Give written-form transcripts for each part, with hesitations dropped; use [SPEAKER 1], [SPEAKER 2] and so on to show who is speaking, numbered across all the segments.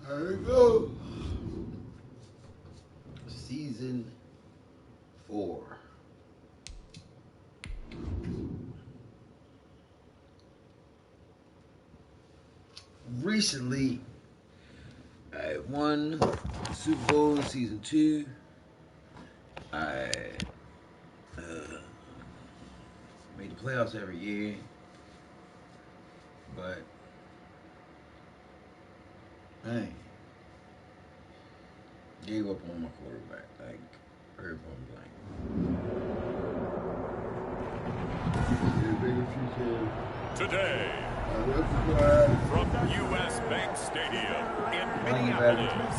[SPEAKER 1] There we go. Season 4. Recently, I won Super Bowl in season 2. I made the playoffs every year, but I gave up on my quarterback, like very point blank.
[SPEAKER 2] Today, from U.S. Bank Stadium in Minneapolis,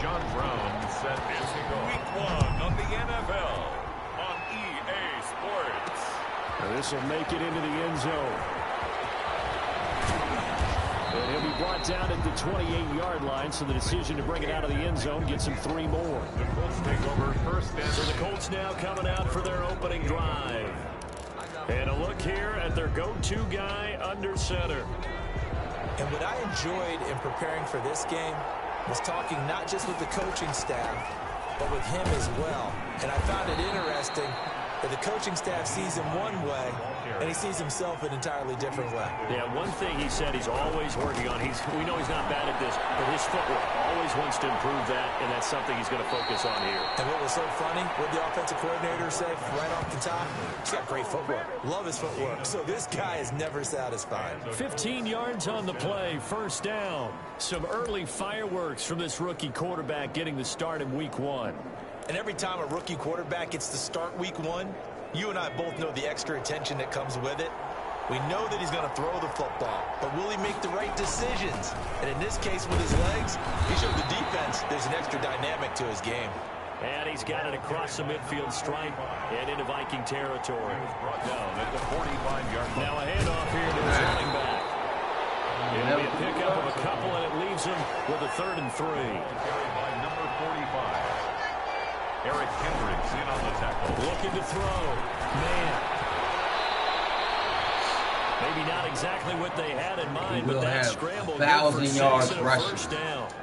[SPEAKER 2] John Brown set his Week 1 of the NFL on EA Sports.
[SPEAKER 3] This will make it into the end zone. And he'll be brought down at the 28-yard line, so the decision to bring it out of the end zone gets him 3 more.
[SPEAKER 2] The Colts take over first and
[SPEAKER 3] So the Colts now coming out for their opening drive. And a look here at their go-to guy under center.
[SPEAKER 4] And what I enjoyed in preparing for this game was talking not just with the coaching staff, but with him as well. And I found it interesting that the coaching staff sees him one way, and he sees himself an entirely different way.
[SPEAKER 3] Yeah, one thing he said he's always working on, we know he's not bad at this, but his footwork, always wants to improve that, and that's something he's going to focus on here.
[SPEAKER 4] And what was so funny, what the offensive coordinator said right off the top, he's got great footwork. Love his footwork. So this guy is never satisfied.
[SPEAKER 3] 15 yards on the play, first down. Some early fireworks from this rookie quarterback getting the start in Week 1.
[SPEAKER 4] And every time a rookie quarterback gets to start Week 1, you and I both know the extra attention that comes with it. We know that he's going to throw the football, but will he make the right decisions? And in this case, with his legs, he showed the defense there's an extra dynamic to his game.
[SPEAKER 3] And he's got it across the midfield stripe and into Viking territory.
[SPEAKER 2] brought down at the 45-yard line.
[SPEAKER 3] Now a handoff here to his running back. It'll be a pickup of a couple, and it leaves him with a 3rd and 3.
[SPEAKER 2] Carried by number 45. Eric Hendricks in on the tackle.
[SPEAKER 3] Looking to throw. Man. Maybe not exactly what they had in mind, but that scramble
[SPEAKER 1] 1,000 yards rushing.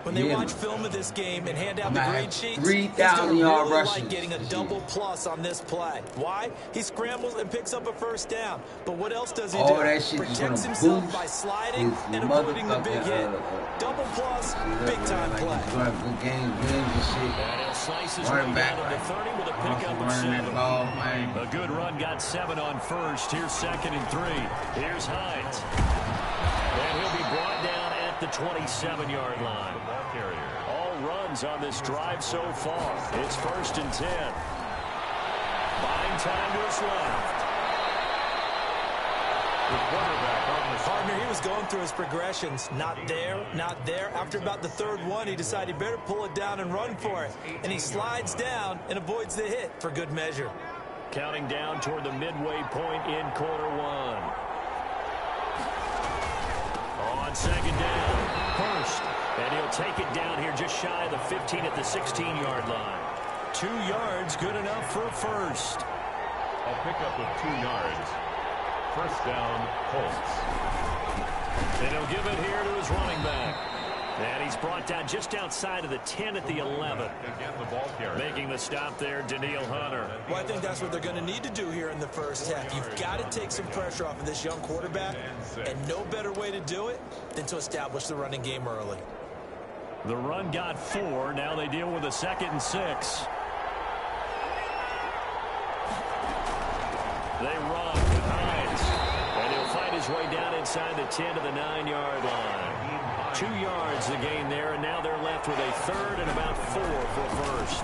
[SPEAKER 4] When they watch film of this game and hand out the grade sheets,
[SPEAKER 1] 3,000 yard
[SPEAKER 4] really
[SPEAKER 1] rushing.
[SPEAKER 4] like getting a double plus on this play. Why? He scrambles and picks up a first down. But what else does he do?
[SPEAKER 1] That shit
[SPEAKER 4] Protects himself by sliding and avoiding the big hit. Double plus, big time play.
[SPEAKER 1] Good games, wins and shit.
[SPEAKER 3] And he'll slice his
[SPEAKER 1] Running
[SPEAKER 3] way
[SPEAKER 1] back,
[SPEAKER 3] down to 30 with a pickup of 7.
[SPEAKER 1] Ball, man.
[SPEAKER 3] A good run got 7 on first. Here's 2nd and 3. Here's Hines. And he'll be brought down at the 27-yard line. All runs on this drive so far. It's 1st and 10. Buying time to his left.
[SPEAKER 2] The quarterback on the
[SPEAKER 4] Partner, he was going through his progressions. Not there, not there. After about the 3rd one, he decided he better pull it down and run for it. And he slides down and avoids the hit for good measure.
[SPEAKER 3] Counting down toward the midway point in quarter 1. On 2nd down, Hurst. And he'll take it down here just shy of the 15 at the 16-yard line. 2 yards, good enough for a first.
[SPEAKER 2] A pickup of 2 yards. First down, Colts.
[SPEAKER 3] And he'll give it here to his running back. And he's brought down just outside of the 10 at the 11.
[SPEAKER 2] Again, the ball carrier.
[SPEAKER 3] Making the stop there, Daniil Hunter.
[SPEAKER 4] Well, I think that's what they're going to need to do here in the first half. You've got to take some pressure off of this young quarterback, and no better way to do it than to establish the running game early.
[SPEAKER 3] The run got 4. Now they deal with a 2nd and 6. They run with Hines. And he'll find his way down inside the 10 to the 9-yard line. 2 yards the gain there, and now they're left with a 3rd and about 4 for first.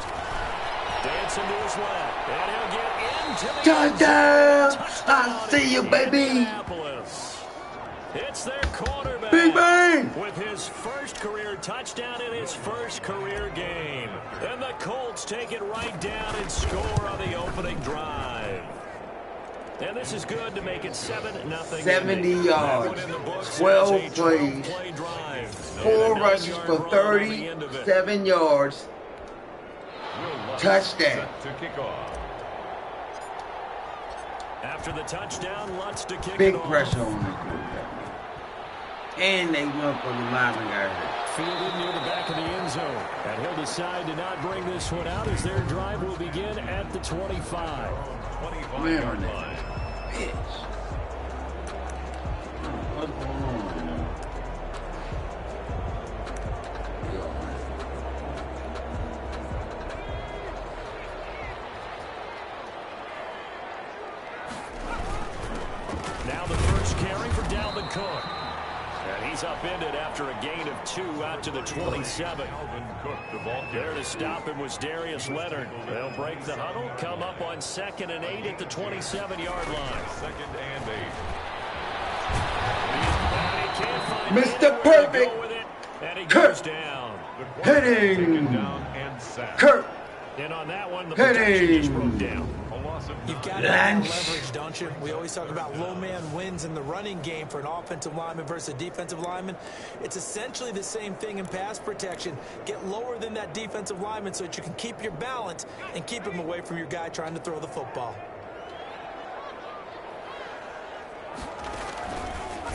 [SPEAKER 3] Dancing to his left, and he'll get into the
[SPEAKER 1] Touchdown! I see you, baby!
[SPEAKER 3] It's their quarterback.
[SPEAKER 1] Big bang!
[SPEAKER 3] With his first career touchdown in his first career game. And the Colts take it right down and score on the opening drive. And this is good to make it 7-0.
[SPEAKER 1] 70 yards, 12 plays, 4 rushes for 37 yards, touchdown.
[SPEAKER 2] To kick off.
[SPEAKER 3] After the touchdown, Lutz to kick
[SPEAKER 1] Big
[SPEAKER 3] it off.
[SPEAKER 1] pressure on the quarterback. And they motherfucking lineman got hurt.
[SPEAKER 3] Fielded near the back of the end zone. And he'll decide to not bring this one out as their drive will begin at the 25.
[SPEAKER 2] 25-yard line.
[SPEAKER 1] Bitch. What's going on right now?
[SPEAKER 3] Now the first carry for Dalvin Cook. And he's upended after a gain of 2 out to the 27.
[SPEAKER 2] Dalvin Cook, the ball
[SPEAKER 3] There
[SPEAKER 2] carrier.
[SPEAKER 3] to stop him was Darius Leonard. They'll break the huddle, come up on 2nd and 8 at the 27-yard line.
[SPEAKER 2] 2nd and 8.
[SPEAKER 1] Mr. Perfect.
[SPEAKER 3] And he
[SPEAKER 1] Kirk.
[SPEAKER 3] goes down.
[SPEAKER 1] Heading.
[SPEAKER 2] Down and sacked.
[SPEAKER 1] Kirk.
[SPEAKER 3] And on that one, the protection just broke down.
[SPEAKER 2] A loss of
[SPEAKER 4] You've got
[SPEAKER 2] 9.
[SPEAKER 4] to have leverage, don't you? We always talk about low man wins in the running game for an offensive lineman versus a defensive lineman. It's essentially the same thing in pass protection. Get lower than that defensive lineman so that you can keep your balance and keep him away from your guy trying to throw the football.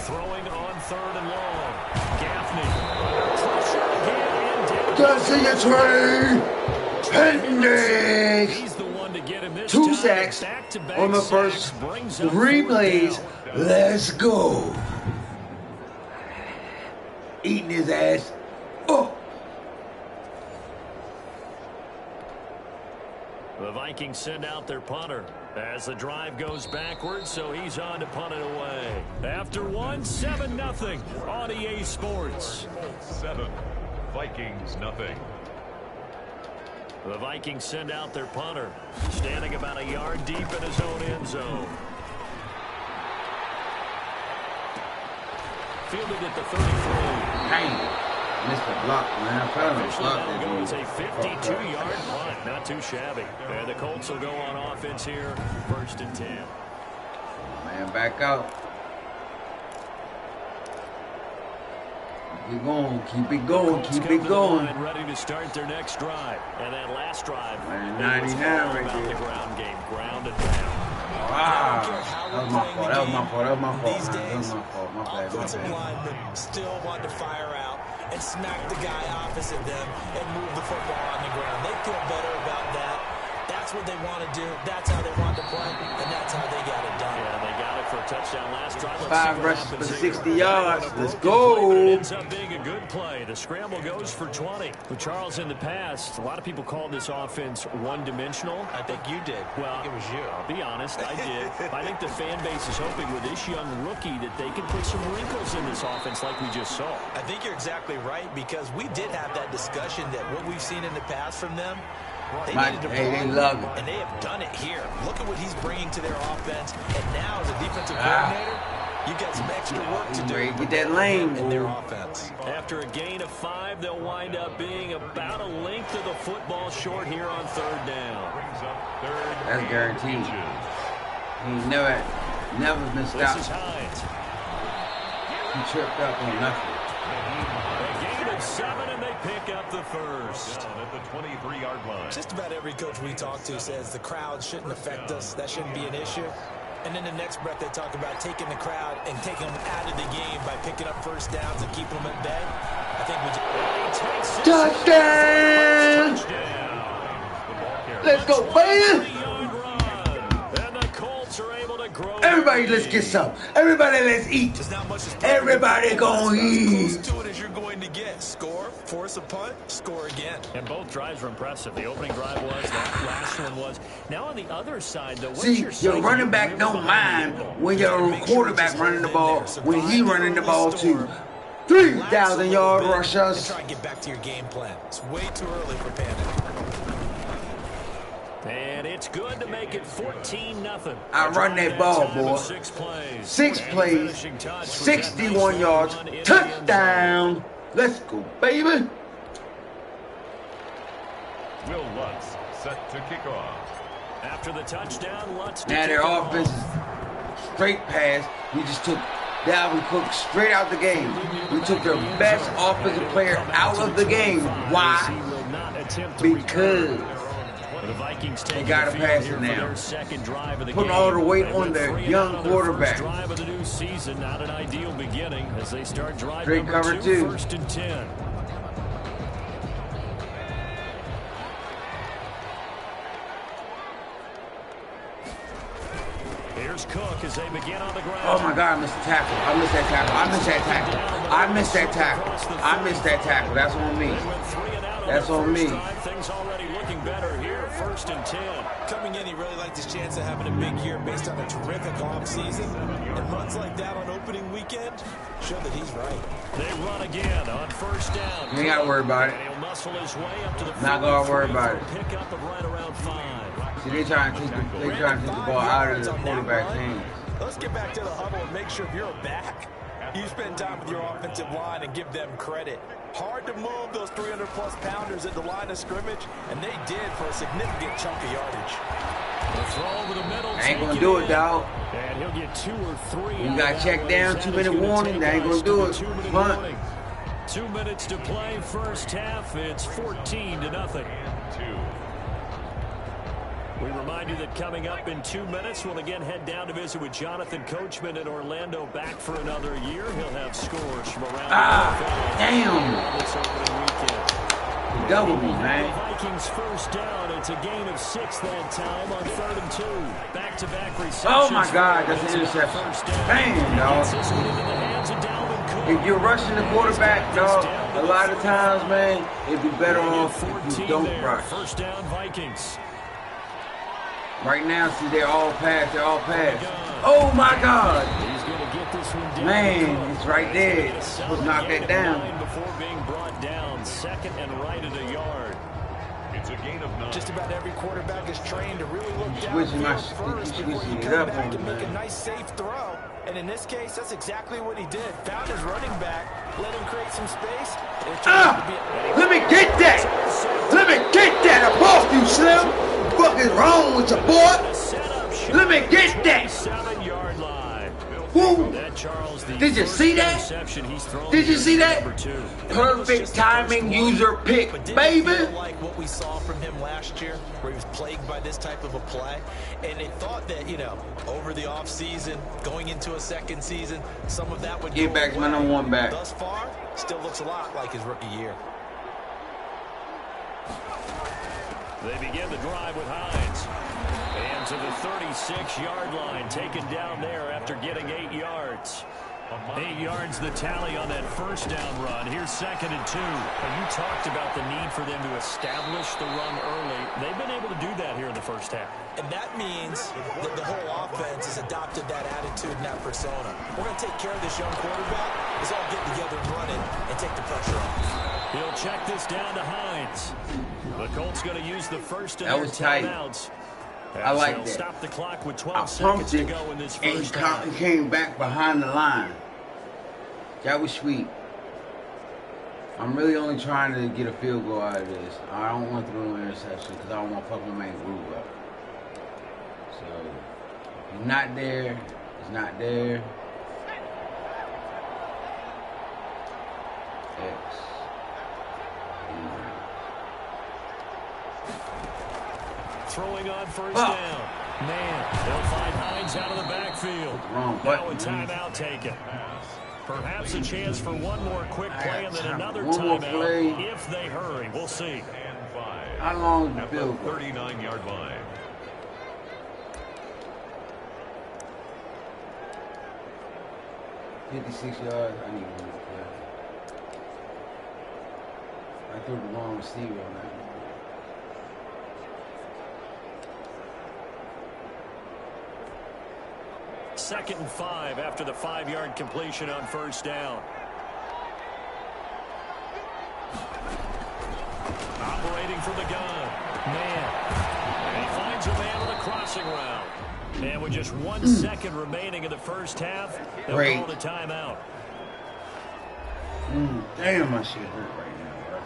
[SPEAKER 3] Throwing on 3rd and long. Gaffney under pressure again. And
[SPEAKER 1] Just see you, Trey. Pending.
[SPEAKER 3] he's the one to get him this
[SPEAKER 1] 2
[SPEAKER 3] time.
[SPEAKER 1] sacks
[SPEAKER 3] Back-to-back
[SPEAKER 1] on the
[SPEAKER 3] sacks
[SPEAKER 1] first
[SPEAKER 3] brings up
[SPEAKER 1] 3
[SPEAKER 3] 4th
[SPEAKER 1] plays.
[SPEAKER 3] down.
[SPEAKER 1] Let's go. Eating his ass. Oh.
[SPEAKER 3] The Vikings send out their punter as the drive goes backwards, so he's on to punt it away. After 7-0 on EA Sports.
[SPEAKER 2] 7. Vikings, nothing.
[SPEAKER 3] The Vikings send out their punter, standing about a yard deep in his own end zone. Fielded at the 33.
[SPEAKER 1] Dang. Missed the block, man. I found a
[SPEAKER 3] Officially,
[SPEAKER 1] block.
[SPEAKER 3] that'll go as a 52-yard punt. Not too shabby. And the Colts will go on offense here, 1st and 10.
[SPEAKER 1] Man, back out. Keep it going, keep it going,
[SPEAKER 3] Colts
[SPEAKER 1] keep
[SPEAKER 3] come
[SPEAKER 1] it
[SPEAKER 3] to the
[SPEAKER 1] going.
[SPEAKER 3] line, ready to start their next drive. And that last drive,
[SPEAKER 1] Man,
[SPEAKER 3] it was
[SPEAKER 1] 99
[SPEAKER 3] all
[SPEAKER 1] right
[SPEAKER 3] about
[SPEAKER 1] there.
[SPEAKER 3] the ground game, ground and pound.
[SPEAKER 1] Wow. That was my fault, that was my fault, that was my fault,
[SPEAKER 4] These
[SPEAKER 1] man. That was
[SPEAKER 4] days,
[SPEAKER 1] my fault, my bad, my
[SPEAKER 4] offensive
[SPEAKER 1] bad.
[SPEAKER 4] linemen still want to fire out and smack the guy opposite them and move the football on the ground. They feel better about that. That's what they want to do. That's how they want to play, and that's how they got it done.
[SPEAKER 3] Yeah, they got it for a touchdown last drive. Let's
[SPEAKER 1] 5
[SPEAKER 3] see what
[SPEAKER 1] rushes for
[SPEAKER 3] happens
[SPEAKER 1] 60
[SPEAKER 3] here.
[SPEAKER 1] yards.
[SPEAKER 3] A
[SPEAKER 1] Let's
[SPEAKER 3] broken play, but it
[SPEAKER 1] go.
[SPEAKER 3] ends up being a good play. The scramble goes for 20. With Charles, in the past, a lot of people called this offense one-dimensional.
[SPEAKER 4] I think you did.
[SPEAKER 3] Well,
[SPEAKER 4] I think it was you.
[SPEAKER 3] I'll be honest, I did. I think the fan base is hoping with this young rookie that they can put some wrinkles in this offense like we just saw.
[SPEAKER 4] I think you're exactly right, because we did have that discussion that what we've seen in the past from them, they needed to
[SPEAKER 1] Hey, they
[SPEAKER 4] prove,
[SPEAKER 1] love it.
[SPEAKER 4] and they have done it here. Look at what he's bringing to their offense, and now as a defensive coordinator, you've got some extra work to do
[SPEAKER 1] Ready to get that lane,
[SPEAKER 4] in their
[SPEAKER 1] boy.
[SPEAKER 4] offense.
[SPEAKER 3] After a gain of 5, they'll wind up being about a length of the football short here on 3rd down.
[SPEAKER 2] Brings up 3rd
[SPEAKER 1] That's
[SPEAKER 2] and
[SPEAKER 1] guaranteed.
[SPEAKER 2] inches.
[SPEAKER 1] He never been
[SPEAKER 3] This is
[SPEAKER 1] stopped.
[SPEAKER 3] Hines.
[SPEAKER 1] He tripped up on nothing.
[SPEAKER 3] A gain of 7, and they pick up the first.
[SPEAKER 2] Down at the 23-yard line.
[SPEAKER 4] Just about every coach we talk to says the crowd shouldn't affect us. That shouldn't be an issue. And then the next breath they talk about taking the crowd and taking them out of the game by picking up first downs and keeping them at bay. I think we just...
[SPEAKER 1] Touchdown! Let's go, baby!
[SPEAKER 3] And the Colts are able to grow.
[SPEAKER 1] Everybody, let's get some. Everybody, let's eat.
[SPEAKER 4] There's not much as
[SPEAKER 1] Everybody gonna
[SPEAKER 4] close
[SPEAKER 1] eat.
[SPEAKER 4] to it as you're going to get. Score, force a punt, score again.
[SPEAKER 3] And both drives were impressive. The opening drive was, that last one was. Now on the other side, though, what's
[SPEAKER 1] See,
[SPEAKER 3] your
[SPEAKER 1] your running back don't mind when your quarterback running the ball, when he running the ball too. 3,000-yard
[SPEAKER 4] And
[SPEAKER 1] rushers.
[SPEAKER 4] try and get back to your game plan. It's way too early for panic.
[SPEAKER 3] And it's good to make it 14-0.
[SPEAKER 1] I run that ball, boy.
[SPEAKER 3] 6 plays.
[SPEAKER 1] 6
[SPEAKER 3] And the
[SPEAKER 1] plays,
[SPEAKER 3] finishing touch was that
[SPEAKER 1] 61
[SPEAKER 3] nice
[SPEAKER 1] yards,
[SPEAKER 3] run in the end
[SPEAKER 1] touchdown. Let's go, baby.
[SPEAKER 2] Will Lutz set to kick off.
[SPEAKER 3] zone. After the touchdown, Lutz.
[SPEAKER 1] Now their offense is straight pass. We just took Dalvin Cook straight out the game. We took their best offensive player out of the game. Why? Because
[SPEAKER 3] The Vikings take
[SPEAKER 1] gotta
[SPEAKER 3] the
[SPEAKER 1] pass
[SPEAKER 3] field
[SPEAKER 1] it
[SPEAKER 3] here for
[SPEAKER 1] now.
[SPEAKER 3] their second drive of the
[SPEAKER 1] Putting
[SPEAKER 3] game.
[SPEAKER 1] all the weight
[SPEAKER 3] They
[SPEAKER 1] on
[SPEAKER 3] went
[SPEAKER 1] the
[SPEAKER 3] 3-0
[SPEAKER 1] young
[SPEAKER 3] on their
[SPEAKER 1] quarterback.
[SPEAKER 3] First drive of the new season, not an ideal beginning as they start drive
[SPEAKER 1] Straight
[SPEAKER 3] number
[SPEAKER 1] cover
[SPEAKER 3] 2,
[SPEAKER 1] two.
[SPEAKER 3] 1st and 10. Here's Cook as they begin on the ground.
[SPEAKER 1] Oh my God, I missed the tackle. I missed that tackle. I missed that tackle. I missed that tackle. I missed that tackle. That's on me. That's on me.
[SPEAKER 3] Things already looking better here. 1st and 10.
[SPEAKER 4] Coming in, he really liked his chance of having a big year based on a terrific offseason. And runs like that on opening weekend show that he's right.
[SPEAKER 3] They run again on 1st down.
[SPEAKER 1] You ain't got to worry about it.
[SPEAKER 3] And he'll muscle his way up to the
[SPEAKER 1] Not gonna worry about it.
[SPEAKER 3] Pick up of right around 5.
[SPEAKER 1] See, they trying to take the ball out of the quarterback's hands.
[SPEAKER 4] Let's get back to the huddle and make sure if you're a back, you spend time with your offensive line and give them credit. Hard to move those 300-plus pounders at the line of scrimmage, and they did for a significant chunk of yardage.
[SPEAKER 3] The throw over the middle.
[SPEAKER 1] They ain't gonna do it, dog.
[SPEAKER 3] And he'll get 2 or 3.
[SPEAKER 1] You got checked down, 2-minute warning. They ain't gonna do it. Punt.
[SPEAKER 3] 2 minutes to play, first half. It's 14-0. We remind you that coming up in 2 minutes, we'll again head down to visit with Jonathan Coachman in Orlando, back for another year. He'll have scores from around
[SPEAKER 1] damn.
[SPEAKER 3] this opening weekend.
[SPEAKER 1] Double me, man.
[SPEAKER 3] Vikings first down. It's a gain of 6 that time on 3rd and 2. Back-to-back receptions.
[SPEAKER 1] Oh my God, that's an interception. Damn, dog. If you're rushing the quarterback, dog, a lot of times, man, it'd be better off if you don't rush.
[SPEAKER 3] First down, Vikings.
[SPEAKER 1] Right now, see, they're all pass. They're all pass. Oh my God.
[SPEAKER 3] He's going to get this one down.
[SPEAKER 1] Man, it's right there. Let's knock that down.
[SPEAKER 3] Before being brought down, 2nd and right at a yard.
[SPEAKER 2] It's a gain of 9.
[SPEAKER 4] Just about every quarterback is trained to really look
[SPEAKER 1] Switching my
[SPEAKER 4] downfield first before you
[SPEAKER 1] switching it
[SPEAKER 4] come
[SPEAKER 1] up
[SPEAKER 4] back
[SPEAKER 1] on
[SPEAKER 4] and make
[SPEAKER 1] man.
[SPEAKER 4] a nice safe throw. And in this case, that's exactly what he did. Found his running back, let him create some space. And it turned out to be
[SPEAKER 1] Let me get that. Let me get that. I'm off you, Slim. What is wrong with your boy? Let me get that.
[SPEAKER 3] 7-yard line.
[SPEAKER 1] Woo.
[SPEAKER 3] That Charles,
[SPEAKER 1] Did you see that? Did you see that? Perfect timing user pick,
[SPEAKER 4] But didn't
[SPEAKER 1] baby.
[SPEAKER 4] feel like what we saw from him last year, where he was plagued by this type of a play. And they thought that, you know, over the offseason, going into a second season, some of that would
[SPEAKER 1] Get
[SPEAKER 4] go
[SPEAKER 1] back to my
[SPEAKER 4] away.
[SPEAKER 1] number 1 back.
[SPEAKER 4] Thus far, still looks a lot like his rookie year.
[SPEAKER 3] They begin the drive with Hines. And to the 36-yard line, taken down there after getting 8 yards. 8 yards the tally on that first down run. Here's 2nd and 2. And you talked about the need for them to establish the run early. They've been able to do that here in the first half.
[SPEAKER 4] And that means that the whole offense has adopted that attitude and that persona. We're going to take care of this young quarterback. Let's all get together and run it and take the pressure off.
[SPEAKER 3] He'll check this down to Hines. The Colts going to use the first of
[SPEAKER 1] That
[SPEAKER 3] their
[SPEAKER 1] was tight.
[SPEAKER 3] timeouts.
[SPEAKER 1] I like
[SPEAKER 3] They'll
[SPEAKER 1] that.
[SPEAKER 3] stop the clock with
[SPEAKER 1] I
[SPEAKER 3] 12 seconds
[SPEAKER 1] pumped
[SPEAKER 3] to
[SPEAKER 1] it,
[SPEAKER 3] go in this
[SPEAKER 1] and
[SPEAKER 3] first
[SPEAKER 1] he
[SPEAKER 3] half.
[SPEAKER 1] came back behind the line. That was sweet. I'm really only trying to get a field goal out of this. I don't want to throw an interception because I don't want to fuck my man groove up. So, if he's not there, he's not there. X.
[SPEAKER 3] Throwing on first down. Man, they'll find Hines out of the backfield.
[SPEAKER 1] Wrong
[SPEAKER 3] Now
[SPEAKER 1] button.
[SPEAKER 3] a timeout taken. Perhaps a chance for one more quick play and then another
[SPEAKER 1] One more
[SPEAKER 3] timeout
[SPEAKER 1] play.
[SPEAKER 3] if they hurry. We'll see.
[SPEAKER 2] And 5.
[SPEAKER 1] How long is the
[SPEAKER 2] At the
[SPEAKER 1] field goal?
[SPEAKER 2] 39-yard line.
[SPEAKER 1] $56 yards. I need one more play. I threw the wrong receiver on that one.
[SPEAKER 3] Second and 5 after the 5-yard completion on first down. Operating from the gun. Man. And he finds a man on a crossing route. And with just 1 second remaining in the first half, they'll
[SPEAKER 1] Great.
[SPEAKER 3] call it a timeout.
[SPEAKER 1] Damn, my shit hurt right now, bro.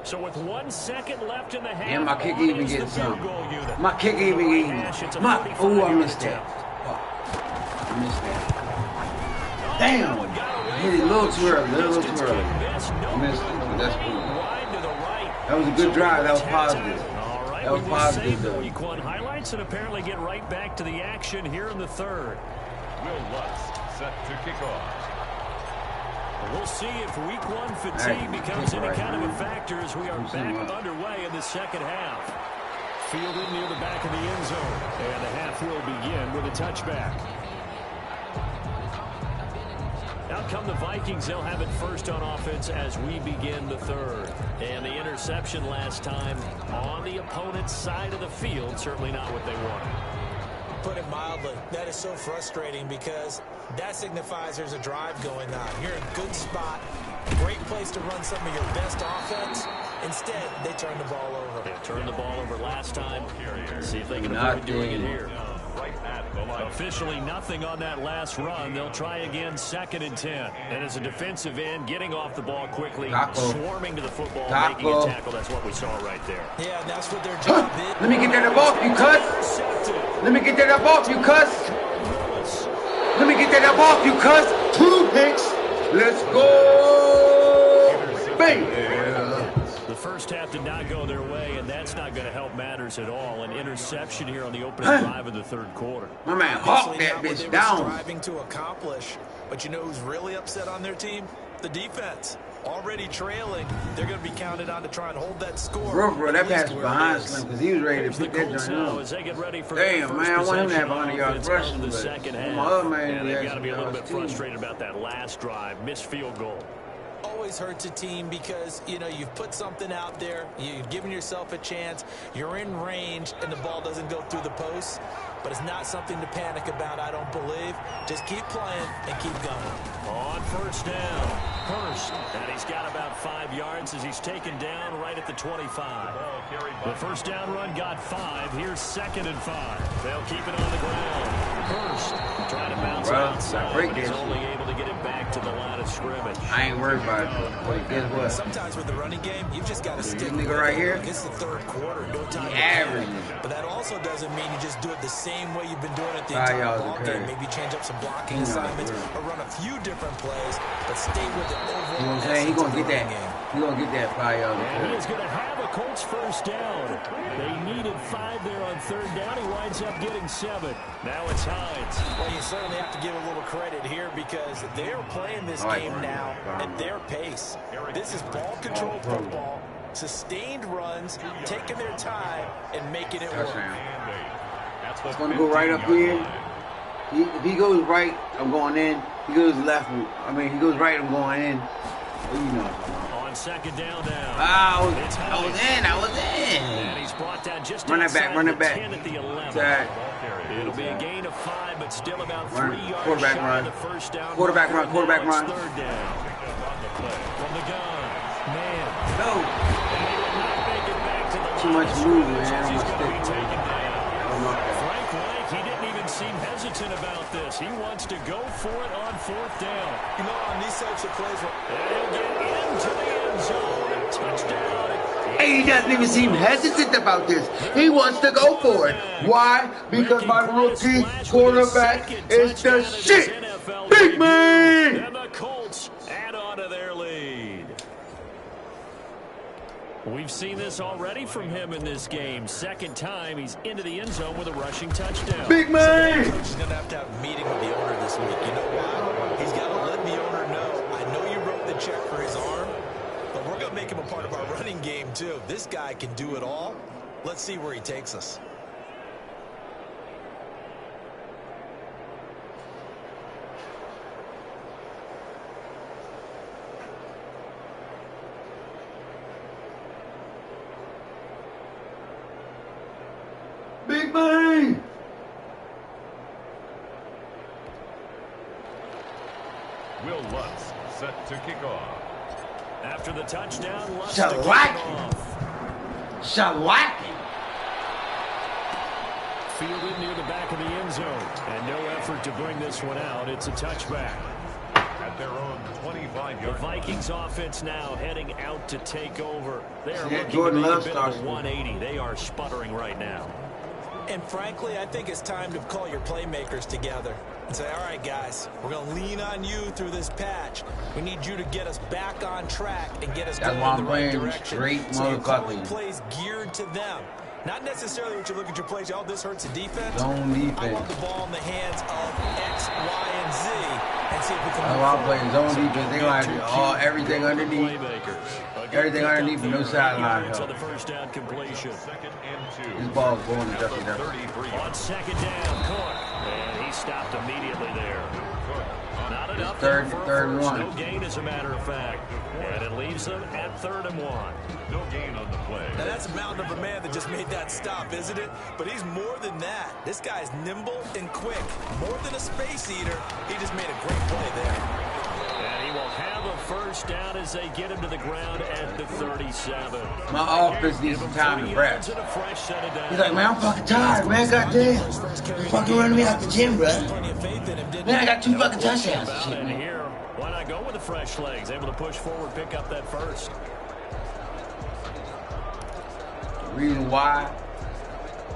[SPEAKER 3] So with 1 second left in the half,
[SPEAKER 1] Yeah, my kicker
[SPEAKER 3] on
[SPEAKER 1] even
[SPEAKER 3] is the
[SPEAKER 1] getting
[SPEAKER 3] field
[SPEAKER 1] some.
[SPEAKER 3] goal unit.
[SPEAKER 1] My kicker even
[SPEAKER 3] Right
[SPEAKER 1] getting
[SPEAKER 3] hash, it's a
[SPEAKER 1] my.
[SPEAKER 3] 45
[SPEAKER 1] Oh, I
[SPEAKER 3] yard
[SPEAKER 1] missed that.
[SPEAKER 3] attempt.
[SPEAKER 1] Fuck. I missed that. Damn. Hit it a little too early. A little too early.
[SPEAKER 3] Colts. No
[SPEAKER 1] Missed it, but that's cool.
[SPEAKER 3] wide to the right.
[SPEAKER 1] That was a good drive. That was positive.
[SPEAKER 3] All right,
[SPEAKER 1] That was
[SPEAKER 3] we will
[SPEAKER 1] positive,
[SPEAKER 3] save the
[SPEAKER 1] though.
[SPEAKER 3] Week 1 highlights and apparently get right back to the action here in the third.
[SPEAKER 2] Will Lutz set to kick off.
[SPEAKER 3] We'll see if Week 1 fatigue becomes any kind of a factor as we are back underway in the second half. Fielded near the back of the end zone. And the half will begin with a touchback. Out come the Vikings. They'll have it first on offense as we begin the third. And the interception last time on the opponent's side of the field. Certainly not what they wanted.
[SPEAKER 4] Put it mildly, that is so frustrating because that signifies there's a drive going on. You're in a good spot, great place to run some of your best offense. Instead, they turn the ball over.
[SPEAKER 3] They turned the ball over last time. See if they can avoid doing it here. Officially nothing on that last run. They'll try again 2nd and 10. And as a defensive end, getting off the ball quickly, swarming to the football, making a tackle. That's what we saw right there.
[SPEAKER 4] Yeah, that's what their job is.
[SPEAKER 1] Let me get that up off you, cuss. Let me get that up off you, cuss. Let me get that up off you, cuss. 2 picks. Let's go. Bang.
[SPEAKER 3] The first half did not go their way, and that's not going to help matters at all. An interception here on the opening drive of the third quarter.
[SPEAKER 1] My man hawked that bitch down.
[SPEAKER 4] Striving to accomplish, but you know who's really upset on their team? The defense. Already trailing, they're going to be counted on to try and hold that score.
[SPEAKER 1] Bro, that pass was behind Slim because he was ready to pick that joint up. Damn, man, I want him to have 100 yards rushing, but my other man,
[SPEAKER 3] they've got to be a little bit frustrated about that last drive. Missed field goal.
[SPEAKER 4] Always hurts a team because, you know, you've put something out there, you've given yourself a chance, you're in range, and the ball doesn't go through the posts. But it's not something to panic about, I don't believe. Just keep playing and keep going.
[SPEAKER 3] On first down, Hurst. And he's got about 5 yards as he's taken down right at the 25. The first down run got 5. Here's 2nd and 5. They'll keep it on the ground. Hurst trying to bounce it outside, but he's only able to get it back to the line of scrimmage.
[SPEAKER 1] I ain't worried about it. But guess what?
[SPEAKER 4] Sometimes with the running game, you've just got to stick with
[SPEAKER 1] nigga right here.
[SPEAKER 4] It's the third quarter. No time to
[SPEAKER 1] average.
[SPEAKER 4] But that also doesn't mean you just do it the same way you've been doing it the entire ball game. Maybe change up some blocking assignments or run a few different plays, but stay with the overall.
[SPEAKER 1] You know what I'm saying? He's going to get that. He's going to get that 5 yards.
[SPEAKER 3] And he is going to have a Colts first down. They needed 5 there on third down. He winds up getting 7. Now it's Hines.
[SPEAKER 4] Well, you certainly have to give a little credit here because they're playing this game now at their pace. This is ball control football, sustained runs, taking their time, and making it work.
[SPEAKER 1] It's going to go right up here. If he goes right, I'm going in. He goes left. He goes right, I'm going in. You know.
[SPEAKER 3] On second down now.
[SPEAKER 1] I was in.
[SPEAKER 3] And he's brought down just
[SPEAKER 1] run it back.
[SPEAKER 3] 10 at the 11. It'll be a gain of 5, but still about 3 yards
[SPEAKER 1] quarterback
[SPEAKER 3] shy
[SPEAKER 1] run.
[SPEAKER 3] of the first down.
[SPEAKER 1] Quarterback run.
[SPEAKER 3] Third down. From the gun. Man.
[SPEAKER 1] No.
[SPEAKER 3] And they will not make it back to the
[SPEAKER 1] Too much movement, man.
[SPEAKER 3] He's going to be taken down. Frank Reich, he didn't even seem hesitant about this. He wants to go for it on 4th down.
[SPEAKER 4] You know, on these types of plays,
[SPEAKER 3] they'll get into the end zone. Touchdown.
[SPEAKER 1] Hey, he doesn't even seem hesitant about this. He wants to go for it. Why? Because my rookie quarterback is the shit. Big man!
[SPEAKER 3] And the Colts add on to their lead. We've seen this already from him in this game. Second time he's into the end zone with a rushing touchdown.
[SPEAKER 1] Big man!
[SPEAKER 4] So the coach is going to have a meeting with the owner this week. You know why? He's got to let the owner know, I know you wrote the check for his arm, but we're going to make him a part of our running game too. This guy can do it all. Let's see where he takes us.
[SPEAKER 1] Big man!
[SPEAKER 2] Will Lutz set to kick off.
[SPEAKER 3] After the touchdown, Lutz
[SPEAKER 1] Shellacking.
[SPEAKER 3] Fielded near the back of the end zone. And no effort to bring this one out. It's a touchback.
[SPEAKER 2] At their own 25-yard
[SPEAKER 3] The Vikings offense now heading out to take over. They are looking
[SPEAKER 1] Jordan
[SPEAKER 3] to make
[SPEAKER 1] Love
[SPEAKER 3] a bit of
[SPEAKER 1] starts.
[SPEAKER 3] a 180. They are sputtering right now.
[SPEAKER 4] And frankly, I think it's time to call your playmakers together. and say, all right, guys, we're going to lean on you through this patch. We need you to get us back on track and get us going in the right direction. So you're calling plays geared to them. Not necessarily what you look at your plays. Oh, this hurts the defense.
[SPEAKER 1] Zone defense.
[SPEAKER 4] I want the ball in the hands of X, Y, and Z and see if we can.
[SPEAKER 1] I'm playing zone defense. They like everything underneath. Everything underneath, no sideline help.
[SPEAKER 3] The first down completion.
[SPEAKER 1] This ball's going to Justin Jefferson.
[SPEAKER 3] On second down, Cook. And he stopped immediately there. Not enough.
[SPEAKER 1] Third and one.
[SPEAKER 3] No gain, as a matter of fact. And it leaves them at 3rd and 1.
[SPEAKER 2] No gain on the play.
[SPEAKER 4] Now that's a mountain of a man that just made that stop, isn't it? But he's more than that. This guy's nimble and quick. More than a space eater. He just made a great play there.
[SPEAKER 3] And he will have a first down as they get him to the ground at the 37.
[SPEAKER 1] My offense needs some time to rest. He's like, man, I'm fucking tired, man. Goddamn. You fucking running me out the gym, bro. Man, I got 2 fucking touchdowns.
[SPEAKER 3] And here, why not go with the fresh legs? Able to push forward, pick up that first.
[SPEAKER 1] The reason why,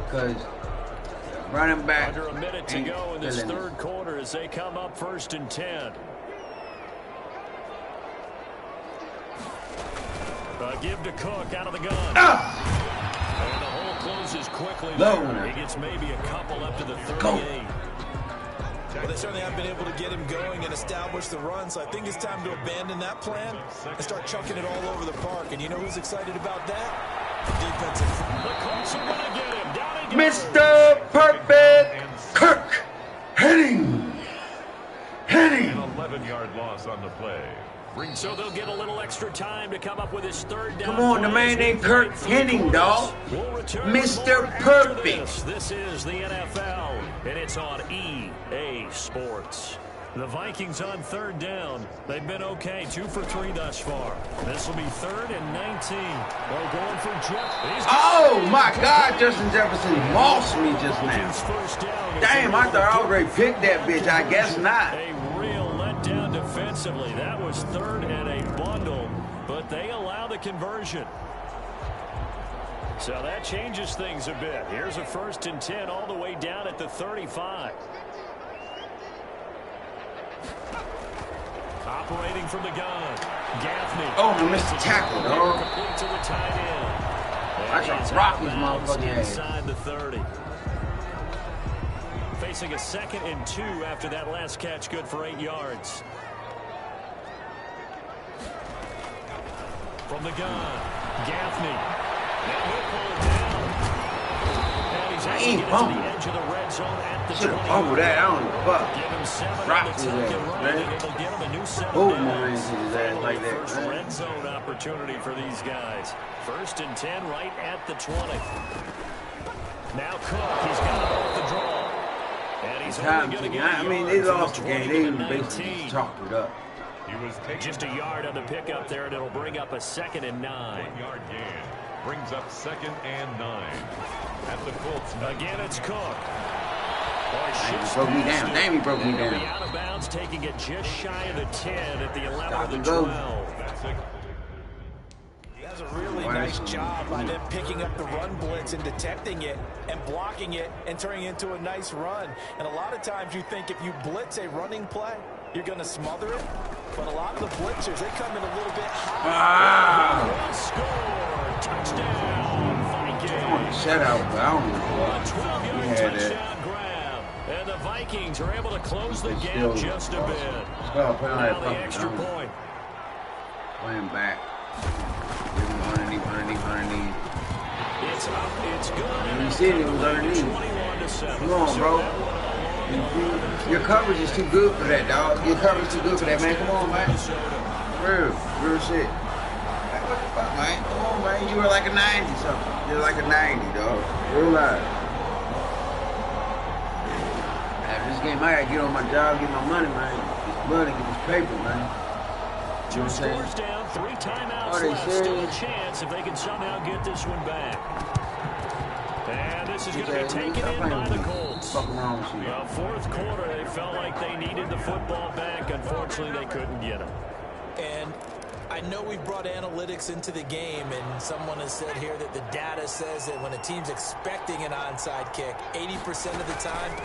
[SPEAKER 1] because running back.
[SPEAKER 3] Under a minute to go in this third quarter as they come up 1st and 10. Give to Cook out of the gun. And the hole closes quickly. He gets maybe a couple up to the 38.
[SPEAKER 4] Well, they certainly haven't been able to get him going and establish the run, so I think it's time to abandon that plan and start chucking it all over the park. And you know who's excited about that? The defensive front.
[SPEAKER 3] The Colts are going to get him. Down he goes.
[SPEAKER 1] Mr. Perfect Kirk Henning.
[SPEAKER 2] An 11-yard loss on the play.
[SPEAKER 3] So they'll get a little extra time to come up with his 3rd down.
[SPEAKER 1] Come on, the man named Kirk Henning, dog. Mr. Perfect.
[SPEAKER 3] This is the NFL, and it's on EA Sports. The Vikings on 3rd down. They've been okay, 2 for 3 thus far. This will be 3rd and 19. They're going for Jefferson.
[SPEAKER 1] Oh, my God, Justin Jefferson lost me just now. Damn, I thought I already picked that bitch. I guess not.
[SPEAKER 3] A real letdown defensively. That was 3rd and a bundle, but they allow the conversion. So that changes things a bit. Here's a 1st and 10 all the way down at the 35. Operating from the gun, Gaffney.
[SPEAKER 1] Oh, I missed the tackle, dog.
[SPEAKER 3] Complete to the tight end.
[SPEAKER 1] I shot rock his motherfucking ass.
[SPEAKER 3] Inside the 30. Facing a 2nd and 2 after that last catch, good for 8 yards. From the gun, Gaffney. Now he'll pull it down. And he's actually getting to the edge of the red zone at the 20.
[SPEAKER 1] Should have fumbled that. I don't give a fuck.
[SPEAKER 3] Give him 7
[SPEAKER 1] Dropped
[SPEAKER 3] on
[SPEAKER 1] his
[SPEAKER 3] the second
[SPEAKER 1] ass,
[SPEAKER 3] run,
[SPEAKER 1] man.
[SPEAKER 3] and it'll get him a new 7
[SPEAKER 1] Oh,
[SPEAKER 3] downs.
[SPEAKER 1] man, his ass like that,
[SPEAKER 3] First
[SPEAKER 1] man.
[SPEAKER 3] red zone opportunity for these guys. 1st and 10 right at the 20. Now Cook, he's got it off the draw. And he's only going to get
[SPEAKER 1] I mean, they lost the game. They basically just chalked it up.
[SPEAKER 2] He was taking
[SPEAKER 3] just a yard on the pickup there, and it'll bring up a 2nd and 9.
[SPEAKER 2] 1-yard gain. Brings up 2nd and 9. At the Colts.
[SPEAKER 3] Again, it's Cook.
[SPEAKER 1] He broke me down. Damn, he broke me down.
[SPEAKER 3] Out of bounds, taking it just shy of the 10 at the 11 of the 12.
[SPEAKER 2] That's it.
[SPEAKER 4] He has a really nice job by them picking up the run blitz and detecting it and blocking it and turning it into a nice run. And a lot of times you think if you blitz a running play, you're going to smother it. But a lot of the blitzers, they come in a little bit high.
[SPEAKER 3] Score! Touchdown! Vikings!
[SPEAKER 1] Shut out, but I don't give
[SPEAKER 3] a 12-yard touchdown grab. And the Vikings are able to close the gap just a bit. Now the extra point.
[SPEAKER 1] Playing back. Underneath.
[SPEAKER 3] It's up, it's good.
[SPEAKER 1] You see it was underneath. Come on, bro. Your coverage is too good for that, dog. Your coverage is too good for that, man. Come on, man. Real shit. Like, what the fuck, man? Come on, man. You were like a 90 something. You're like a 90, dog. Real live. After this game, I gotta get on my job, get my money, man. Get this money, get this paper, man.
[SPEAKER 3] Two scores down, 3 timeouts left. Still a chance if they can somehow get this one back. And this is going to be taken in by the Colts. Yeah, 4th quarter, they felt like they needed the football back. Unfortunately, they couldn't get it.
[SPEAKER 4] And I I know we've brought analytics into the game, and someone has said here that the data says that when a team's expecting an onside kick, 80% of the time,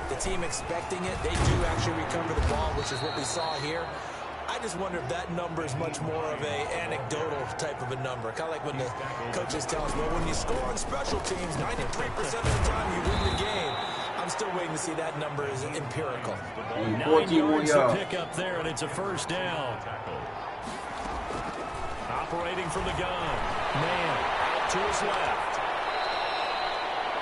[SPEAKER 4] the team expecting it, they do actually recover the ball, which is what we saw here. I just wonder if that number is much more of a anecdotal type of a number. Kind of like when the coaches tell us, well, when you score on special teams, 93% of the time you win the game. I'm still waiting to see that number is empirical.
[SPEAKER 3] 9 yards to pick up there, and it's a first down. Operating from the gun. Man, out to his left.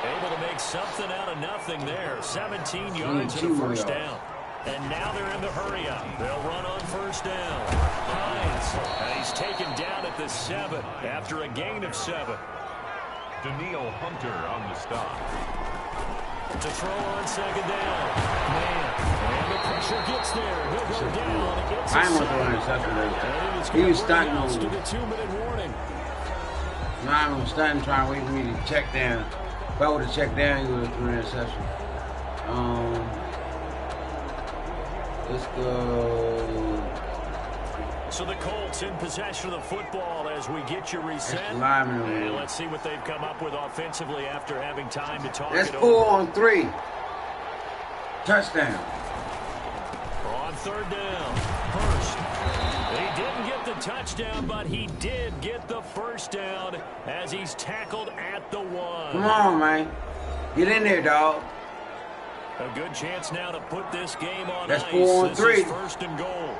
[SPEAKER 3] Able to make something out of nothing there. 17 yards and a first down. And now they're in the hurry-up. They'll run on first down. Hines, and he's taken down at the 7 after a gain of 7.
[SPEAKER 2] Daniil Hunter on the stop.
[SPEAKER 3] To throw on second down. Man, and the pressure gets there. He'll go down.
[SPEAKER 1] I ain't want to run interception. He was starting on
[SPEAKER 3] to the 2-minute warning.
[SPEAKER 1] I was starting trying to wait for me to check down. If I would have checked down, he would have threw an interception. Let's go.
[SPEAKER 3] So the Colts in possession of the football as we get you reset. And let's see what they've come up with offensively after having time to talk
[SPEAKER 1] That's
[SPEAKER 3] it
[SPEAKER 1] 4
[SPEAKER 3] over.
[SPEAKER 1] on 3. Touchdown.
[SPEAKER 3] On third down. Hurst. He didn't get the touchdown, but he did get the first down as he's tackled at the 1.
[SPEAKER 1] Come on, man. Get in there, dog.
[SPEAKER 3] A good chance now to put this game on
[SPEAKER 1] That's
[SPEAKER 3] ice.
[SPEAKER 1] 4 on 3.
[SPEAKER 3] This is first and goal.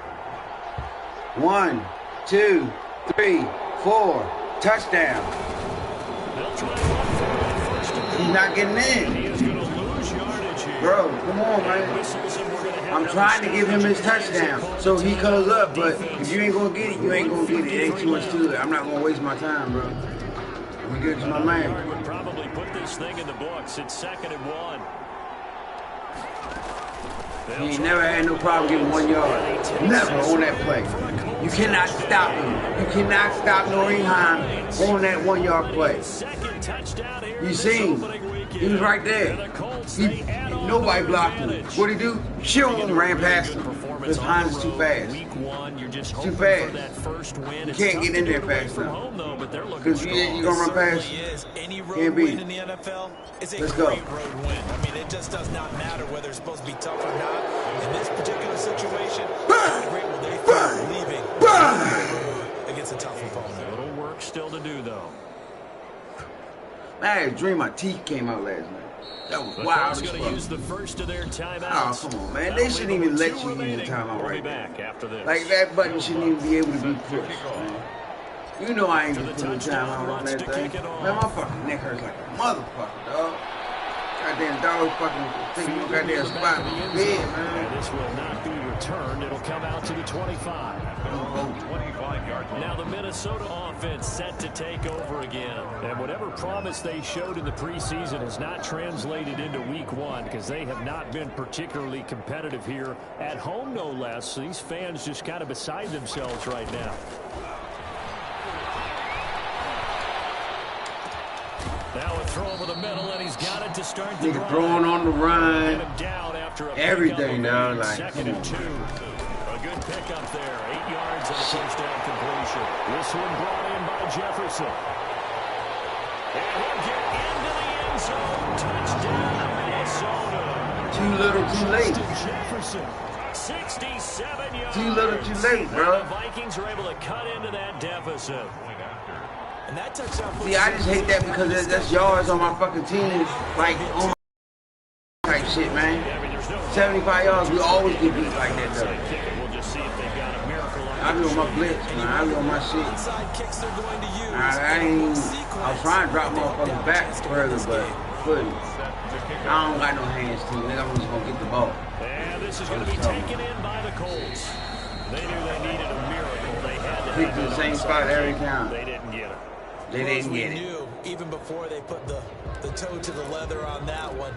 [SPEAKER 1] 1, 2, 3, 4. Touchdown.
[SPEAKER 3] They'll try to run for it first and goal.
[SPEAKER 1] He's not getting in.
[SPEAKER 3] He is going to lose yardage here.
[SPEAKER 1] Bro, come on, man. I'm trying to give him his touchdown so he comes up, but if you ain't going to get it, you ain't going to get it. It ain't too much to it. I'm not going to waste my time, bro. I'm going to give it to my man.
[SPEAKER 3] Would probably put this thing in the books. It's 2nd and 1.
[SPEAKER 1] He ain't never had no problem getting 1 yard. Never on that play. You cannot stop him. You cannot stop Noreen Hine on that 1 yard play. You seen him. He was right there. Nobody blocked him. What'd he do? Shoo, ran past him. Because Hines is too fast. Too fast. You can't get in there fast enough. Because you're going to run past. Can't beat it. Let's go.
[SPEAKER 4] I mean, it just does not matter whether it's supposed to be tough or not. In this particular situation, leaving against a tough opponent.
[SPEAKER 3] A little work still to do, though.
[SPEAKER 1] I had a dream my teeth came out last night. That was wild.
[SPEAKER 3] Going to use the first of their timeouts.
[SPEAKER 1] Oh, come on, man. They shouldn't even let you use the timeout right there. Like, that button shouldn't even be able to be pushed, man. You know I ain't just putting timeout on that thing. Man, my fucking neck hurts like a motherfucker, dog. Goddamn dog fucking thing, you goddamn spot in my bed, man.
[SPEAKER 3] This will not be returned. It'll come out to the 25. Now the Minnesota offense set to take over again. And whatever promise they showed in the preseason has not translated into week 1 because they have not been particularly competitive here at home, no less. So these fans just kind of beside themselves right now. Now a throw over the middle, and he's got it to start the drive.
[SPEAKER 1] Throwing on the run. Everything, dog. Like,
[SPEAKER 3] 2nd and 2. A good pickup there. 8 yards and a first down completion. This one brought in by Jefferson. And he'll get into the end zone. Touchdown, Minnesota.
[SPEAKER 1] Too little, too late.
[SPEAKER 3] Jefferson. 67 yards.
[SPEAKER 1] Too little, too late, bro.
[SPEAKER 3] The Vikings are able to cut into that deficit.
[SPEAKER 4] And that touchdown.
[SPEAKER 1] See, I just hate that because that's yards on my fucking team. Like, on my type shit, man. 75 yards, we always get beat like that, though. I be on my blitz, man. I be on my shit. I was trying to drop motherfuckers back further, but couldn't. I don't got no hands, too. Nigga, I'm just gonna get the ball.
[SPEAKER 3] And this is going to be taken in by the Colts. They knew they needed a miracle. They had to
[SPEAKER 1] pick the same spot every time.
[SPEAKER 3] They didn't get it.
[SPEAKER 1] They didn't get it.
[SPEAKER 4] Knew, even before they put the toe to the leather on that one,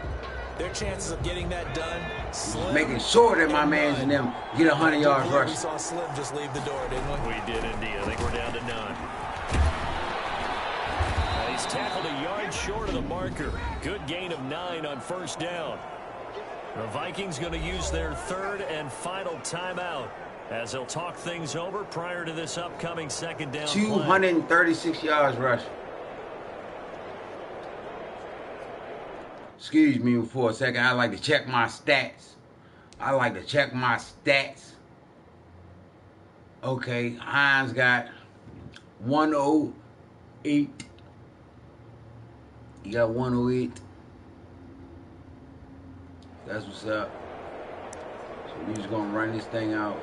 [SPEAKER 4] their chances of getting that done, slim.
[SPEAKER 1] Making sure that my mans and them get 100 yards rushing.
[SPEAKER 4] We saw Slim just leave the door, didn't we?
[SPEAKER 3] We did indeed. I think we're down to none. He's tackled a yard short of the marker. Good gain of 9 on first down. The Vikings going to use their 3rd and final timeout. as they'll talk things over prior to this upcoming second down play.
[SPEAKER 1] 236 yards rush. Excuse me for a second. I like to check my stats. Okay, Hines got 108. He got 108. That's what's up. So we just gonna run this thing out.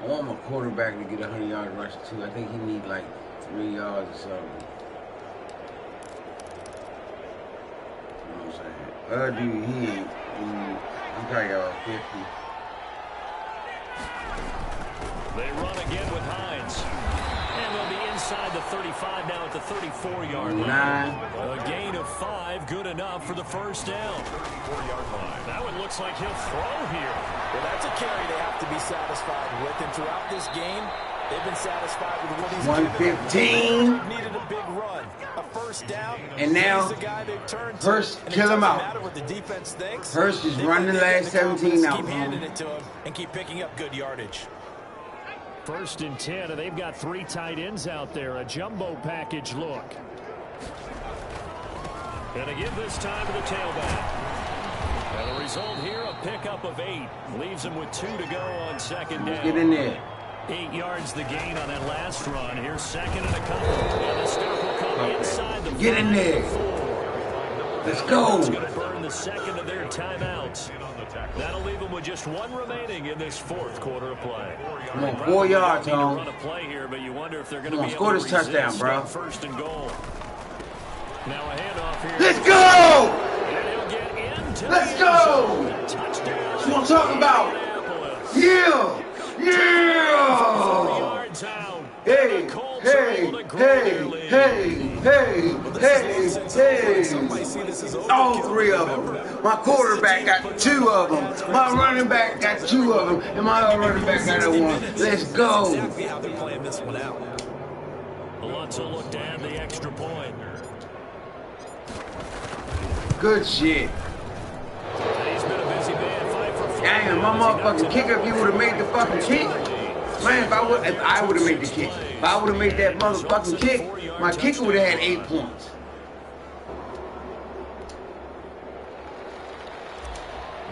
[SPEAKER 1] I want my quarterback to get a 100-yard rush too. I think he need like 3 yards or something. You know what I'm saying? Dude, he probably got about 50.
[SPEAKER 3] They run again with Hines. And they'll be inside the 35 now at the 34-yard line. A gain of 5, good enough for the first down.
[SPEAKER 2] 34-yard line.
[SPEAKER 3] That one looks like he'll throw here.
[SPEAKER 5] Well, that's a carry they have to be satisfied with. And throughout this game, they've been satisfied with what he's
[SPEAKER 1] 115.
[SPEAKER 5] Needed a big run, a first down.
[SPEAKER 1] And now,
[SPEAKER 5] he's the guy they've turned to.
[SPEAKER 1] Hurst,
[SPEAKER 5] And
[SPEAKER 1] kill him out.
[SPEAKER 5] matter what the defense thinks.
[SPEAKER 1] Hurst is
[SPEAKER 5] They
[SPEAKER 1] running the last 17 now.
[SPEAKER 5] Keep handing it to him and keep picking up good yardage.
[SPEAKER 3] 1st and 10, and they've got 3 tight ends out there. A jumbo package look. And a give this time to the tailback. And the result here, a pickup of 8. Leaves them with 2 to go on second down.
[SPEAKER 1] Get in there.
[SPEAKER 3] 8 yards the gain on that last run. Here's 2nd and a couple. And the stop will come inside the
[SPEAKER 1] Get in there. Let's go.
[SPEAKER 3] It's going to burn the second of their timeouts. That'll leave them with just 1 remaining in this 4th quarter of play.
[SPEAKER 1] Come on, 4 yards, Tom.
[SPEAKER 3] Run a play here, but you wonder if they're going to be
[SPEAKER 1] Score
[SPEAKER 3] able
[SPEAKER 1] this
[SPEAKER 3] to
[SPEAKER 1] touchdown,
[SPEAKER 3] resist
[SPEAKER 1] bro.
[SPEAKER 3] on 1st and goal. Now a handoff here.
[SPEAKER 1] Let's go!
[SPEAKER 3] And he'll get into
[SPEAKER 1] Let's
[SPEAKER 3] the
[SPEAKER 1] go!
[SPEAKER 3] end zone. Touchdown.
[SPEAKER 1] That's what I'm talking about.
[SPEAKER 3] Indianapolis.
[SPEAKER 1] Yeah! Yeah!
[SPEAKER 3] Yards out.
[SPEAKER 1] Hey,
[SPEAKER 3] The Colts are
[SPEAKER 1] hey,
[SPEAKER 3] able to grow
[SPEAKER 1] hey,
[SPEAKER 3] their lead.
[SPEAKER 1] hey, hey, hey,
[SPEAKER 5] Somebody see this as overkill.
[SPEAKER 1] all 3 of them. My quarterback got 2 of them. My running back got 2 of them. And my other running back got 1. Let's go.
[SPEAKER 5] Exactly how they're playing this one out.
[SPEAKER 3] Alonso looked to add the extra point.
[SPEAKER 1] Good shit.
[SPEAKER 3] He's been a busy man. 5 for 5.
[SPEAKER 1] Damn, my motherfucking kicker, if he would have made the fucking kick. Man, if I would have made the kick. If I would have made that motherfucking kick, my kicker would have had 8 points.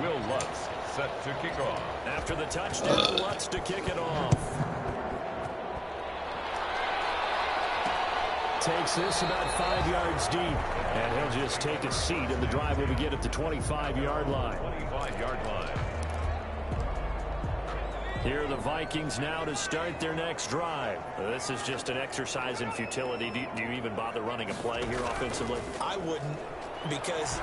[SPEAKER 2] Will Lutz set to kick off.
[SPEAKER 3] After the touchdown, Lutz to kick it off. Takes this about 5 yards deep. And he'll just take a seat, and the drive will begin at the 25-yard line.
[SPEAKER 2] 25-yard line.
[SPEAKER 3] Here are the Vikings now to start their next drive. This is just an exercise in futility. Do you even bother running a play here offensively?
[SPEAKER 5] I wouldn't, because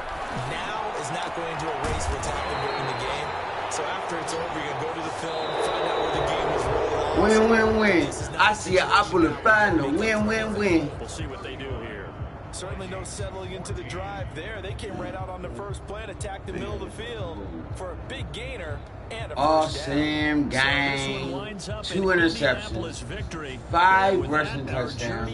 [SPEAKER 5] now is not going to erase what's happened during the game. So after it's over, you go to the film, find out where the game was rolled.
[SPEAKER 1] Win, win, win. I see an apple and find a win, win, win.
[SPEAKER 3] We'll see what they do here.
[SPEAKER 5] Certainly no settling into the drive there. They came right out on the first play and attacked the middle of the field for a big gainer and a first down.
[SPEAKER 1] Awesome game. 2 interceptions. 5 rushing touchdowns.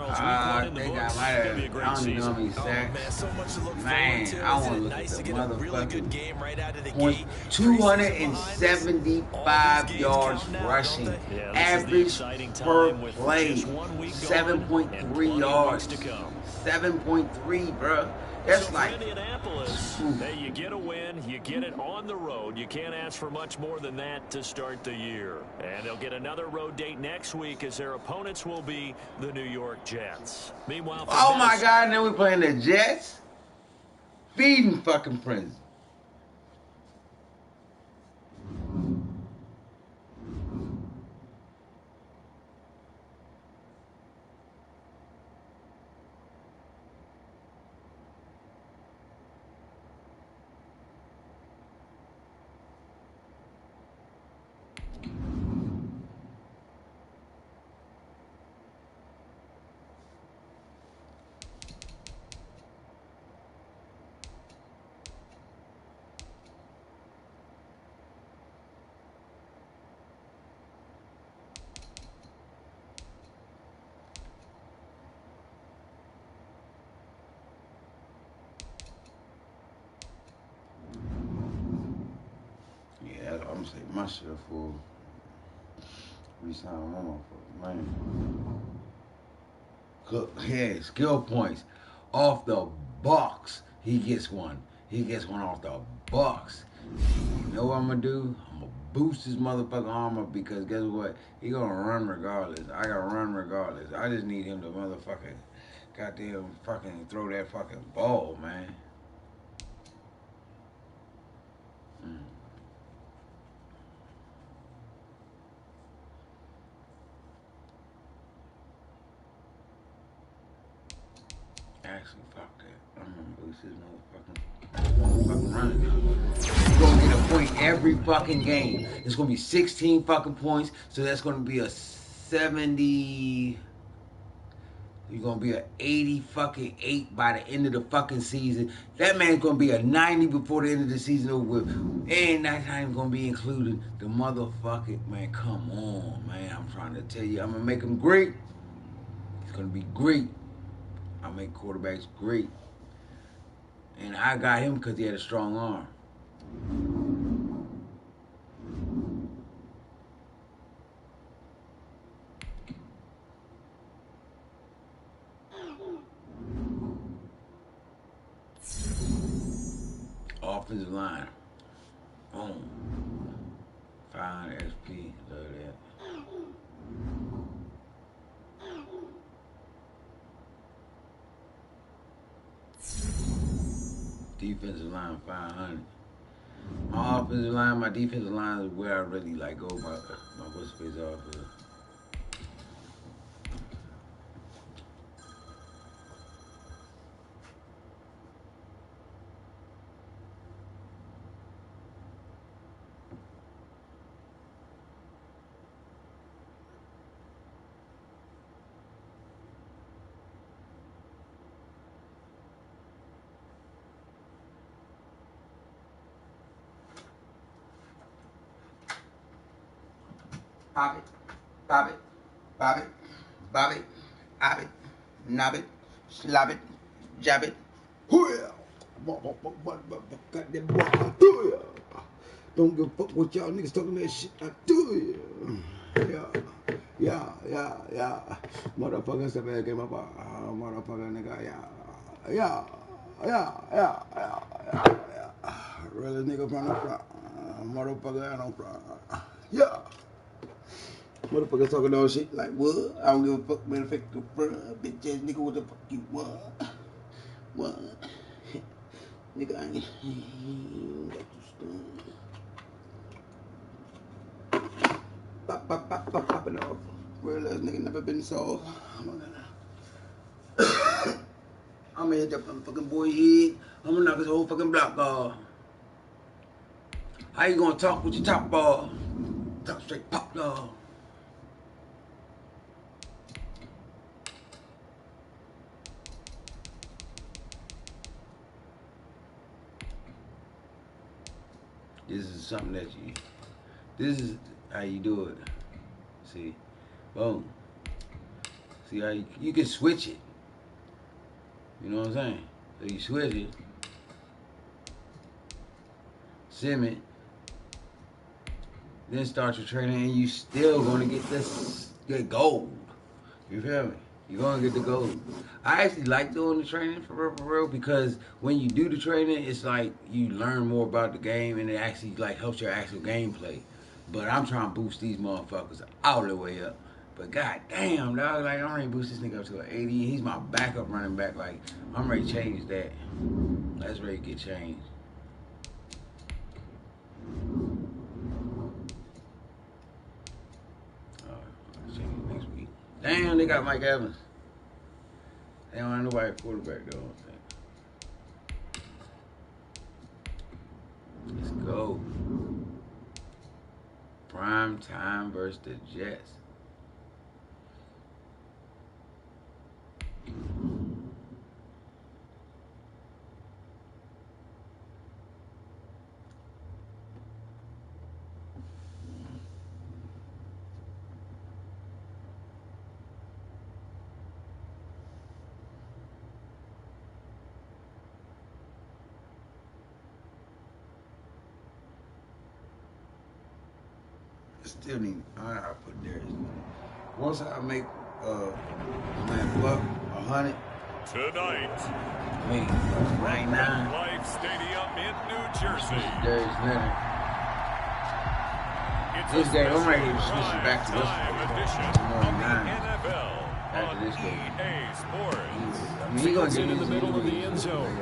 [SPEAKER 1] I think I might have. I don't even know how many sacks.
[SPEAKER 5] Man, so much to look
[SPEAKER 1] Man,
[SPEAKER 5] forward to.
[SPEAKER 1] I want to look
[SPEAKER 5] Nice
[SPEAKER 1] at
[SPEAKER 5] to
[SPEAKER 1] the
[SPEAKER 5] get a really good
[SPEAKER 1] motherfucking
[SPEAKER 5] game right out of the
[SPEAKER 1] points.
[SPEAKER 5] gate.
[SPEAKER 1] 275 yards rushing. Average per play. 7.3 yards. 7.3, bro. That's
[SPEAKER 3] so
[SPEAKER 1] like.
[SPEAKER 3] Indianapolis, hey, you get a win, you get it on the road. You can't ask for much more than that to start the year. And they'll get another road date next week as their opponents will be the New York Jets. Meanwhile,
[SPEAKER 1] Oh my God, and then we're playing the Jets? Feeding fucking Prince. gonna say my shit for resign one motherfucker, man. Yeah, skill points off the box. He gets one. He gets one off the box. You know what I'm gonna do? I'm gonna boost his motherfucking armor because guess what? He gonna run regardless. I gotta run regardless. I just need him to motherfucking goddamn fucking throw that fucking ball, man. Actually, fuck that. I'm gonna boost his motherfucking running now. He's gonna get a point every fucking game. It's gonna be 16 fucking points, so that's gonna be a 70. You're gonna be a 80 fucking 8 by the end of the fucking season. That man's gonna be a 90 before the end of the season over with. And that's not even gonna be included the motherfucking man. Come on, man. I'm trying to tell you, I'm gonna make him great. It's gonna be great. I make quarterbacks great. And I got him because he had a strong arm. Offensive line. Boom. 500 SP. Love that. Defensive line 500. My offensive line, my defensive line is where I really like go my what's face off of. Pop it, pop it, pop it, bob it, op it, knob it, slap it, jab it. Hoo-yeah! Got that boy, I do ya. Don't give a fuck what y'all niggas talking that shit, I do ya. Yeah. Motherfucker, step back in my bar. Motherfucker, nigga, yeah. Really nigga from the front. Motherfucker, I don't front. Yeah. Motherfuckers talking all shit like what? I don't give a fuck, man. Affect the front, bitch ass nigga. What the fuck you want? What? Nigga, I ain't got you stunned. Popping off. Real ass nigga never been soft. I'm gonna hit that fucking boy head. I'm gonna knock his whole fucking block off. How you gonna talk with your top ball? Talk straight pop dog. This is something that this is how you do it. See, boom. See how you can switch it. You know what I'm saying? So you switch it, sim it, then start your training, and you still gonna get get gold. You feel me? You're gonna get the gold. I actually like doing the training for real, because when you do the training, it's like you learn more about the game, and it actually like helps your actual gameplay. But I'm trying to boost these motherfuckers all the way up. But goddamn, dog, like I'm ready to boost this nigga up to an 80. He's my backup running back. Like I'm ready to change that. That's ready to get changed. I'll change it next week. Damn, they got Mike Evans. They don't have nobody at quarterback though. Let's go. Prime time versus the Jets. still need. I don't know how to put there. Once I make man buck 100.
[SPEAKER 2] Tonight,
[SPEAKER 1] Wait, 99.
[SPEAKER 2] Life Stadium in New Jersey.
[SPEAKER 1] Darius Leonard.
[SPEAKER 2] It's
[SPEAKER 1] This
[SPEAKER 2] a
[SPEAKER 1] game, I'm ready to
[SPEAKER 2] special
[SPEAKER 1] switch it back to this
[SPEAKER 2] time
[SPEAKER 1] one.
[SPEAKER 2] edition
[SPEAKER 1] More
[SPEAKER 2] of the
[SPEAKER 1] nine.
[SPEAKER 2] NFL
[SPEAKER 1] After
[SPEAKER 2] on
[SPEAKER 1] this game.
[SPEAKER 2] EA Sports.
[SPEAKER 1] I mean, he gonna
[SPEAKER 3] Fields
[SPEAKER 1] get
[SPEAKER 3] it in the
[SPEAKER 1] easy.
[SPEAKER 3] middle of the end zone.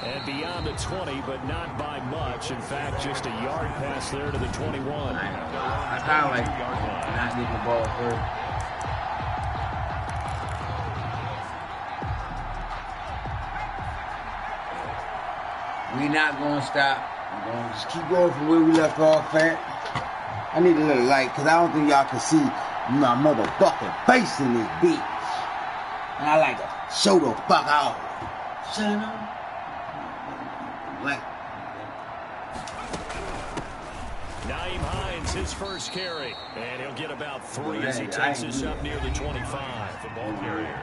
[SPEAKER 3] And beyond the 20, but not by much. In fact, just a yard pass there to the 21.
[SPEAKER 1] I kind of like not getting the ball first. We not gonna stop. I'm gonna just keep going from where we left off at. I need a little light because I don't think y'all can see my motherfucking face in this bitch. And I like to show the fuck out. Shut up. Like.
[SPEAKER 3] Naeem Hines, his first carry. And he'll get about 3 as he takes us up near the 25.
[SPEAKER 2] The ball carrier.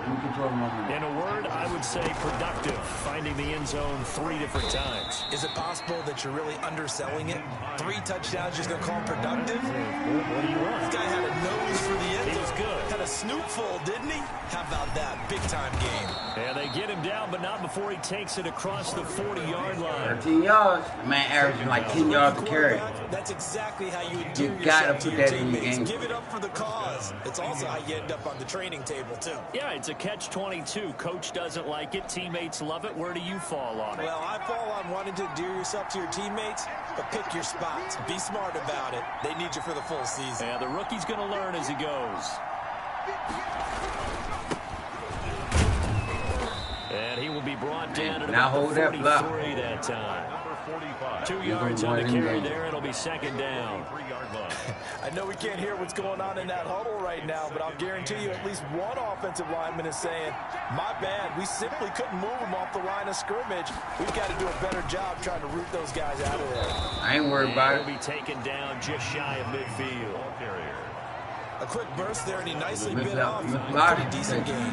[SPEAKER 3] In a word, I would say productive, finding the end zone 3 different times.
[SPEAKER 5] Is it possible that you're really underselling it? 3 touchdowns, just going to call him productive?
[SPEAKER 3] What do you want?
[SPEAKER 5] This guy had a nose for the end zone.
[SPEAKER 3] He was good.
[SPEAKER 5] Had a snootful, didn't he? How about that? Big-time game.
[SPEAKER 3] And they get him down, but not before he takes it across the 40-yard line.
[SPEAKER 1] 13 yards. Man averaging like 10 yards a carry.
[SPEAKER 5] That's exactly how you
[SPEAKER 1] You
[SPEAKER 5] endear
[SPEAKER 1] gotta
[SPEAKER 5] yourself to
[SPEAKER 1] put
[SPEAKER 5] your
[SPEAKER 1] that in your
[SPEAKER 5] teammates.
[SPEAKER 1] game.
[SPEAKER 5] Give it up for the cause. It's also how you end up on the training table, too.
[SPEAKER 3] Yeah, it's a catch-22. Coach doesn't like it. Teammates love it. Where do you fall on it?
[SPEAKER 5] Well, I fall on wanting to endear yourself to your teammates, but pick your spots. Be smart about it. They need you for the full season.
[SPEAKER 3] Yeah, the rookie's going to learn as he goes. And he will be brought down at
[SPEAKER 1] Now
[SPEAKER 3] about
[SPEAKER 1] hold
[SPEAKER 3] the
[SPEAKER 1] that
[SPEAKER 3] 43
[SPEAKER 1] block.
[SPEAKER 3] that time.
[SPEAKER 2] Number 45.
[SPEAKER 3] 2
[SPEAKER 1] gonna
[SPEAKER 3] yards on the
[SPEAKER 1] run in
[SPEAKER 3] carry
[SPEAKER 1] there.
[SPEAKER 3] there. It'll be second down.
[SPEAKER 2] 3-yard line.
[SPEAKER 5] I know we can't hear what's going on in that huddle right now, but I'll guarantee you at least one offensive lineman is saying, my bad, we simply couldn't move them off the line of scrimmage. We've got to do a better job trying to root those guys out of there.
[SPEAKER 1] I ain't worried about
[SPEAKER 3] He'll
[SPEAKER 1] it.
[SPEAKER 3] be taken down just shy of midfield.
[SPEAKER 2] Ball carrier.
[SPEAKER 5] A quick burst there, and he nicely
[SPEAKER 1] Miss
[SPEAKER 5] bit
[SPEAKER 1] out,
[SPEAKER 5] off.
[SPEAKER 1] miss
[SPEAKER 5] A
[SPEAKER 1] block.
[SPEAKER 5] pretty decent game.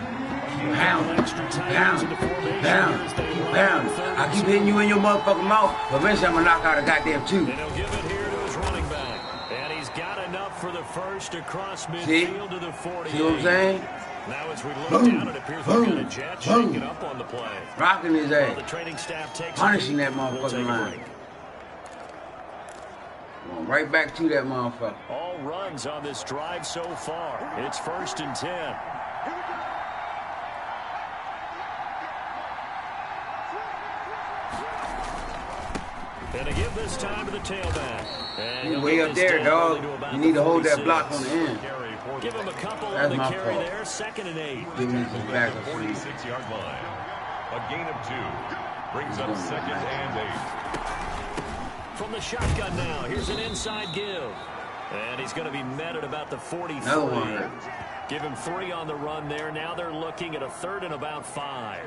[SPEAKER 1] Pound,
[SPEAKER 3] Extra tight ends
[SPEAKER 1] pound,
[SPEAKER 3] in the formation.
[SPEAKER 1] pound,
[SPEAKER 3] Here's the
[SPEAKER 1] pound. I keep hitting you in your motherfucking mouth, but eventually I'm gonna knock out a goddamn two.
[SPEAKER 3] And he'll give it here to his running back. And he's got enough for the first across
[SPEAKER 1] See?
[SPEAKER 3] midfield to the 48.
[SPEAKER 1] See what I'm saying?
[SPEAKER 3] Now as we look
[SPEAKER 1] Boom,
[SPEAKER 3] down, it appears
[SPEAKER 1] boom,
[SPEAKER 3] we've got a jet
[SPEAKER 1] boom.
[SPEAKER 3] shaking up on the play.
[SPEAKER 1] Rocking his
[SPEAKER 3] Well, the
[SPEAKER 1] ass.
[SPEAKER 3] training staff takes
[SPEAKER 1] Punishing
[SPEAKER 3] a
[SPEAKER 1] that
[SPEAKER 3] peek. We'll take
[SPEAKER 1] motherfucking
[SPEAKER 3] a
[SPEAKER 1] line.
[SPEAKER 3] break.
[SPEAKER 1] Going right back to that motherfucker.
[SPEAKER 3] All runs on this drive so far. It's 1st and 10. And to give this time to the tailback. And
[SPEAKER 1] He's
[SPEAKER 3] he'll
[SPEAKER 1] way
[SPEAKER 3] get
[SPEAKER 1] up
[SPEAKER 3] this
[SPEAKER 1] there,
[SPEAKER 3] down
[SPEAKER 1] dog.
[SPEAKER 3] only to about
[SPEAKER 1] You need to hold that
[SPEAKER 3] 46.
[SPEAKER 1] block on the end.
[SPEAKER 2] Carry for the
[SPEAKER 3] Give him a couple
[SPEAKER 1] That's
[SPEAKER 3] on the
[SPEAKER 1] my
[SPEAKER 3] carry
[SPEAKER 1] fault.
[SPEAKER 3] there. 2nd and 8.
[SPEAKER 1] Give me some
[SPEAKER 2] at
[SPEAKER 1] back
[SPEAKER 2] the
[SPEAKER 1] up free.
[SPEAKER 2] 46-yard line. A gain of 2. Brings up 2nd and 8.
[SPEAKER 3] From the shotgun now. Here's an inside give. And he's going to be met at about the 43.
[SPEAKER 1] Another one.
[SPEAKER 3] Give him 3 on the run there. Now they're looking at a 3rd and about 5.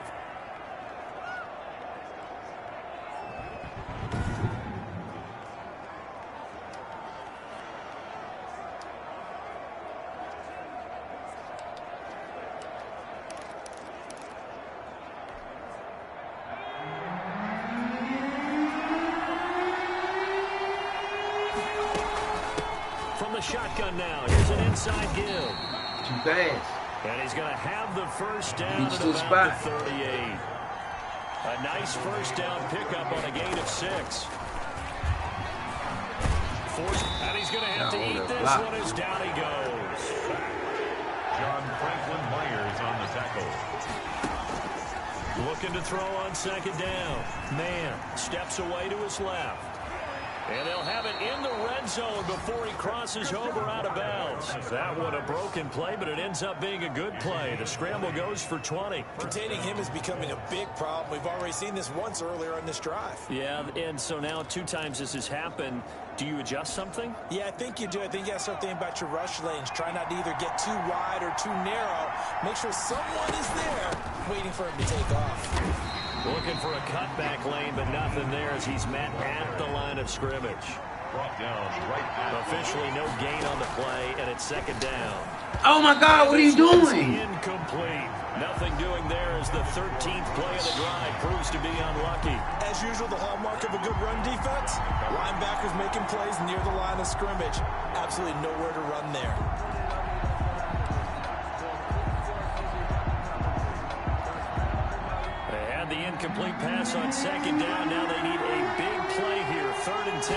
[SPEAKER 3] From the shotgun now. Here's an inside give.
[SPEAKER 1] Too fast.
[SPEAKER 3] And he's going to have the first down
[SPEAKER 1] Reached
[SPEAKER 3] at
[SPEAKER 1] his
[SPEAKER 3] about
[SPEAKER 1] spot.
[SPEAKER 3] the 38. A nice first down pickup on a gain of 6. And he's going to have to
[SPEAKER 1] Now,
[SPEAKER 3] eat
[SPEAKER 1] hold that
[SPEAKER 3] this
[SPEAKER 1] block.
[SPEAKER 3] one as down he goes.
[SPEAKER 2] John Franklin Myers on the tackle.
[SPEAKER 3] Looking to throw on 2nd down. Man steps away to his left. And they'll have it in the red zone before he crosses over out of bounds. That one a broken play, but it ends up being a good play. The scramble goes for 20.
[SPEAKER 5] Containing him is becoming a big problem. We've already seen this once earlier on this drive.
[SPEAKER 3] Yeah, and so now 2 times this has happened. Do you adjust something?
[SPEAKER 5] Yeah, I think you do. I think you got to start thinking about your rush lanes. Try not to either get too wide or too narrow. Make sure someone is there waiting for him to take off.
[SPEAKER 3] Looking for a cutback lane, but nothing there as he's met at the line of scrimmage.
[SPEAKER 2] Brought down right at
[SPEAKER 3] Officially no gain on the play, and it's 2nd down.
[SPEAKER 1] Oh my God, what are you doing?
[SPEAKER 3] Incomplete. Nothing doing there as the 13th play of the drive proves to be unlucky.
[SPEAKER 5] As usual, the hallmark of a good run defense, linebackers making plays near the line of scrimmage. Absolutely nowhere to run there.
[SPEAKER 3] They had the incomplete pass on second down. Now they need a big play here. 3rd and 10.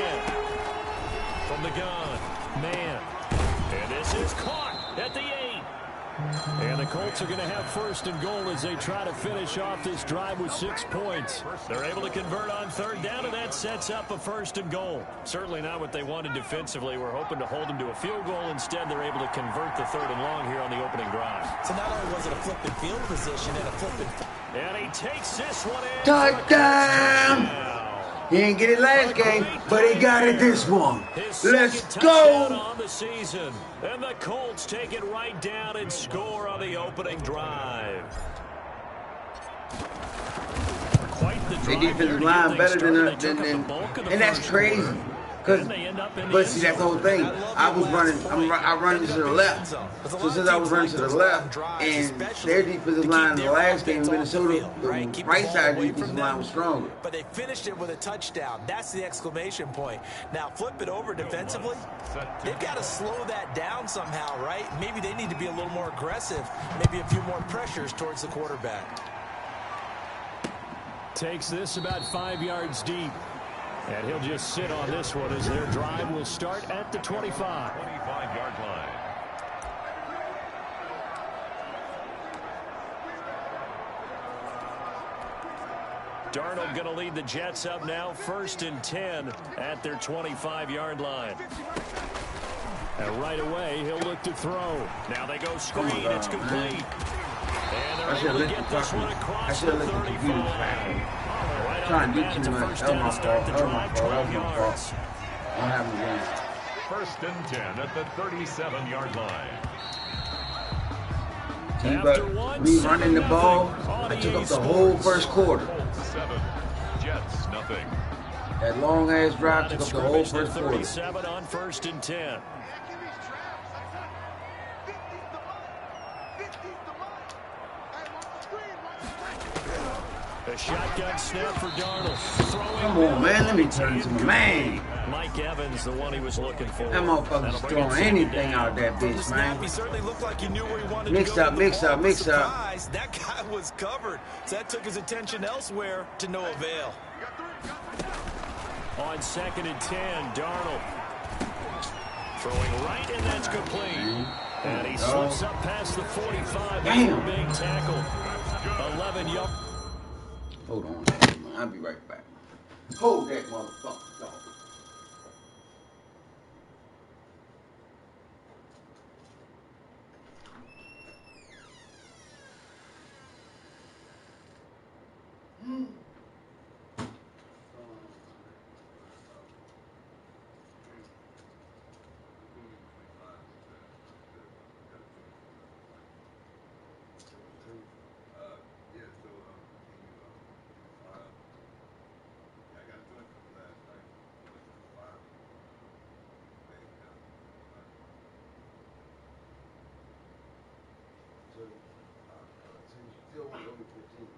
[SPEAKER 3] From the gun. Man. And this is caught at the 8. And the Colts are going to have 1st and goal as they try to finish off this drive with 6 points. They're able to convert on 3rd down, and that sets up a 1st and goal. Certainly not what they wanted defensively. We're hoping to hold them to a field goal. Instead, they're able to convert the 3rd and long here on the opening drive.
[SPEAKER 5] So not only was it a flipping field position and a flipping...
[SPEAKER 3] And he takes this one in.
[SPEAKER 1] Touchdown! He didn't get it last game, but he got it this one. Let's go!
[SPEAKER 3] On the season, and the Colts take it right down and score on the opening drive. Quite the drive.
[SPEAKER 1] Their defensive line better than and that's crazy. But see, that's the whole thing. I run to the left. So since I was running to the left, and their defensive line in the last game in Minnesota, the right side defensive line was stronger.
[SPEAKER 5] But they finished it with a touchdown. That's the exclamation point. Now flip it over defensively. They've got to slow that down somehow, right? Maybe they need to be a little more aggressive. Maybe a few more pressures towards the quarterback.
[SPEAKER 3] Takes this about 5 yards deep. And he'll just sit on this one as their drive will start at the 25.
[SPEAKER 2] 25-yard line.
[SPEAKER 3] Darnold going to lead the Jets up now, 1st and 10 at their 25-yard line. And right away, he'll look to throw. Now they go screen. It's complete. And they're able to get this one across the 35.
[SPEAKER 1] Trying to do too much. That was my fault. What happened again?
[SPEAKER 2] 1st and 10 at the 37-yard line.
[SPEAKER 1] But me running the ball, I took up the whole first quarter.
[SPEAKER 2] 7. Jets, nothing.
[SPEAKER 1] That long ass drive took up the whole first quarter.
[SPEAKER 3] 37 on 1st and 10. A shotgun snap for Darnold.
[SPEAKER 1] Come on, man. Let me turn to my man.
[SPEAKER 3] Mike Evans, the one he was looking for.
[SPEAKER 1] That motherfucker's throwing anything out that bitch, man.
[SPEAKER 5] He certainly looked like he knew where he wanted
[SPEAKER 1] mix
[SPEAKER 5] to go.
[SPEAKER 1] Up.
[SPEAKER 5] That guy was covered. So that took his attention elsewhere to no avail.
[SPEAKER 3] On 2nd and 10, Darnold. Throwing right, and that's complete. And he slips up past the 45 before being tackled. 11 yards.
[SPEAKER 1] Hold on, man. I'll be right back. Hold that motherfucker, dog.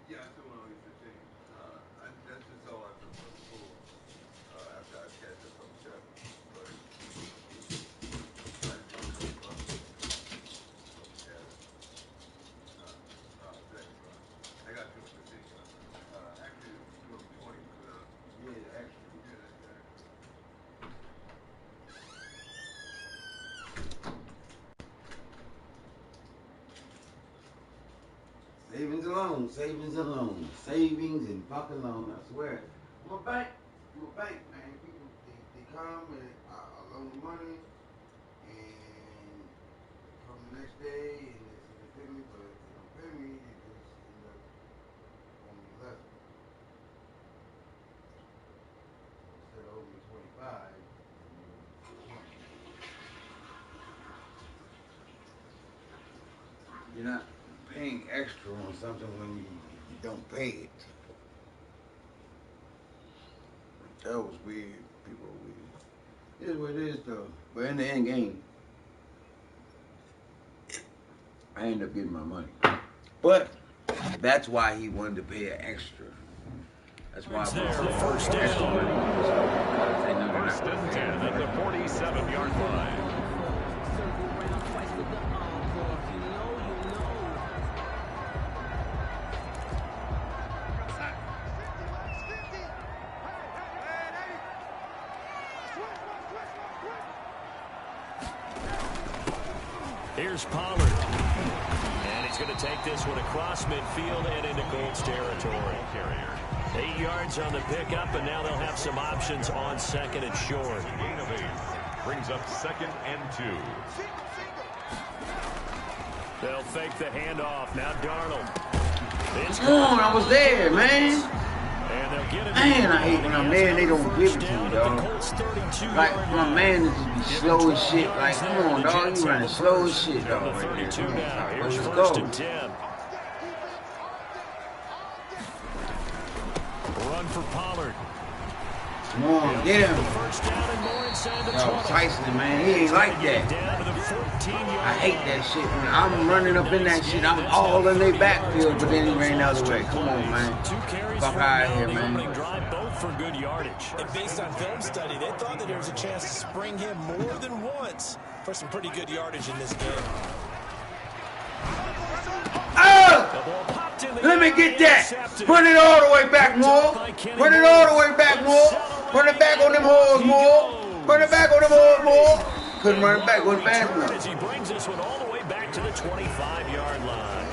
[SPEAKER 6] Yeah, I still want to only 15. That's just all I've been for the pool after I catch up on the shot. But I got 2 15. Actually, 20. Yeah, actually, yeah, that's exactly.
[SPEAKER 1] Savings alone, savings and fucking loan. I swear, I'm a bank, man. People they come and I loan money, and come the next day and they pay me, but if they don't pay me, they just end up owing me less. Instead of owing me 25. You're not paying extra on something when you don't pay it. That was weird. People are weird. It is what it is, though. But in the end game, I ended up getting my money. But that's why he wanted to pay an extra. That's why I
[SPEAKER 3] There,
[SPEAKER 1] put
[SPEAKER 3] first
[SPEAKER 1] extra
[SPEAKER 3] down.
[SPEAKER 1] money.
[SPEAKER 2] First and 10 at the 47-yard line.
[SPEAKER 3] Here's Pollard. And he's going to take this one across midfield and into Colts territory. 8 yards on the pickup, and now they'll have some options on 2nd and short.
[SPEAKER 2] Gain of 8. Brings up 2nd and 2.
[SPEAKER 3] They'll fake the handoff. Now Darnold.
[SPEAKER 1] Come on, I was there, man.
[SPEAKER 3] And they'll get it.
[SPEAKER 1] Man, I hate when I'm there and they don't give it to me, dog. Like, my man is just be slow as shit. Like, come on, dog. You running slow as shit, dog. Right there. Come on, let's go.
[SPEAKER 3] Run for Pollard.
[SPEAKER 1] Come on, get him.
[SPEAKER 3] First down and more inside the
[SPEAKER 1] Yo,
[SPEAKER 3] 20.
[SPEAKER 1] Tyson, man, he ain't like that.
[SPEAKER 3] Down to the 14-yard
[SPEAKER 1] I hate that shit. When I'm running up in that shit, I'm all in their backfield, but then he ran the other way. Come on, man. Fuck out of here, man.
[SPEAKER 3] Drive, both for good yardage.
[SPEAKER 5] And based on film study, they thought that there was a chance to spring him more than once for some pretty good yardage in this game.
[SPEAKER 1] Let me get that. Put it all the way back, more. Put it all the way back, more. Put it back on them holes, more. Put it back on them holes, more. Couldn't run it back, wasn't fast enough.
[SPEAKER 3] As he brings this one all the way back to the 25-yard line.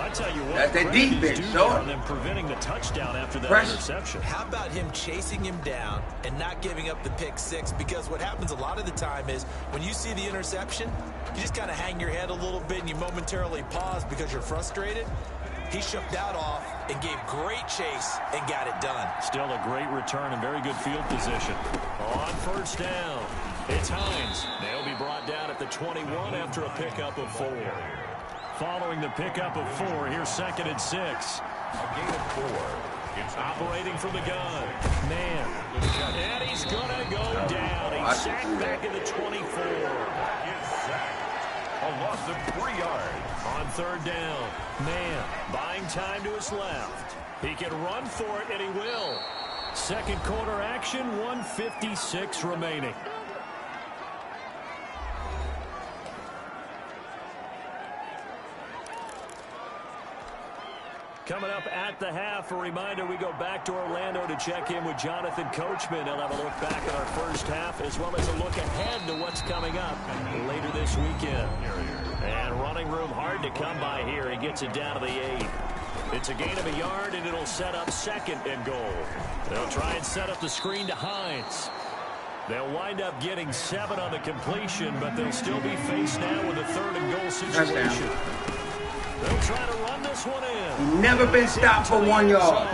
[SPEAKER 3] I tell you what,
[SPEAKER 1] that's that defense,
[SPEAKER 3] on them preventing the touchdown after that interception.
[SPEAKER 5] How about him chasing him down and not giving up the pick six? Because what happens a lot of the time is when you see the interception, you just kind of hang your head a little bit and you momentarily pause because you're frustrated. He shook that off and gave great chase and got it done.
[SPEAKER 3] Still a great return and very good field position. On first down, it's Hines. They'll be brought down at the 21 after a pickup of 4. Following the pickup of 4, here's 2nd and 6.
[SPEAKER 2] A gain of 4.
[SPEAKER 3] It's operating from the gun. Man. And he's going to go down. He's sacked back at the 24.
[SPEAKER 2] Is sacked. A loss of 3 yards.
[SPEAKER 3] On third down, man, buying time to his left. He can run for it, and he will. Second quarter action, 1:56 remaining. Coming up at the half, a reminder, we go back to Orlando to check in with Jonathan Coachman. He'll have a look back at our first half as well as a look ahead to what's coming up later this weekend. And running room hard to come by here. He gets it down to the 8. It's a gain of a yard, and it'll set up 2nd and goal. They'll try and set up the screen to Hines. They'll wind up getting 7 on the completion, but they'll still be faced now with a 3rd and goal situation. They'll try to run this one in.
[SPEAKER 1] Never been stopped for 1 yard.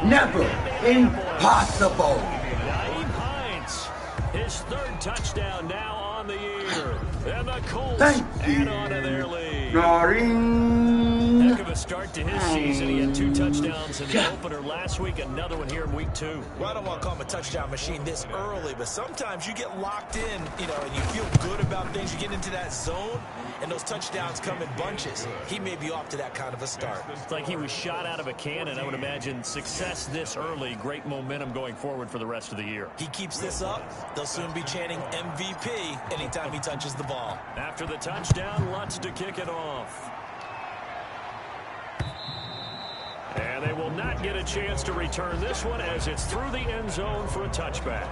[SPEAKER 1] Never. Impossible.
[SPEAKER 3] Naeem Hines, his 3rd touchdown now on the year. And the Colts add on to their lead. Heck of a start to his season. He had 2 touchdowns in the opener last week, another one here in week 2.
[SPEAKER 5] Well, I don't want to call him a touchdown machine this early, but sometimes you get locked in, and you feel good about things. You get into that zone, and those touchdowns come in bunches. He may be off to that kind of a start.
[SPEAKER 3] It's like he was shot out of a cannon. I would imagine success this early, great momentum going forward for the rest of the year.
[SPEAKER 5] He keeps this up, they'll soon be chanting MVP anytime he touches the ball.
[SPEAKER 3] After the touchdown, Lutz to kick it off. And they will not get a chance to return this one as it's through the end zone for a touchback.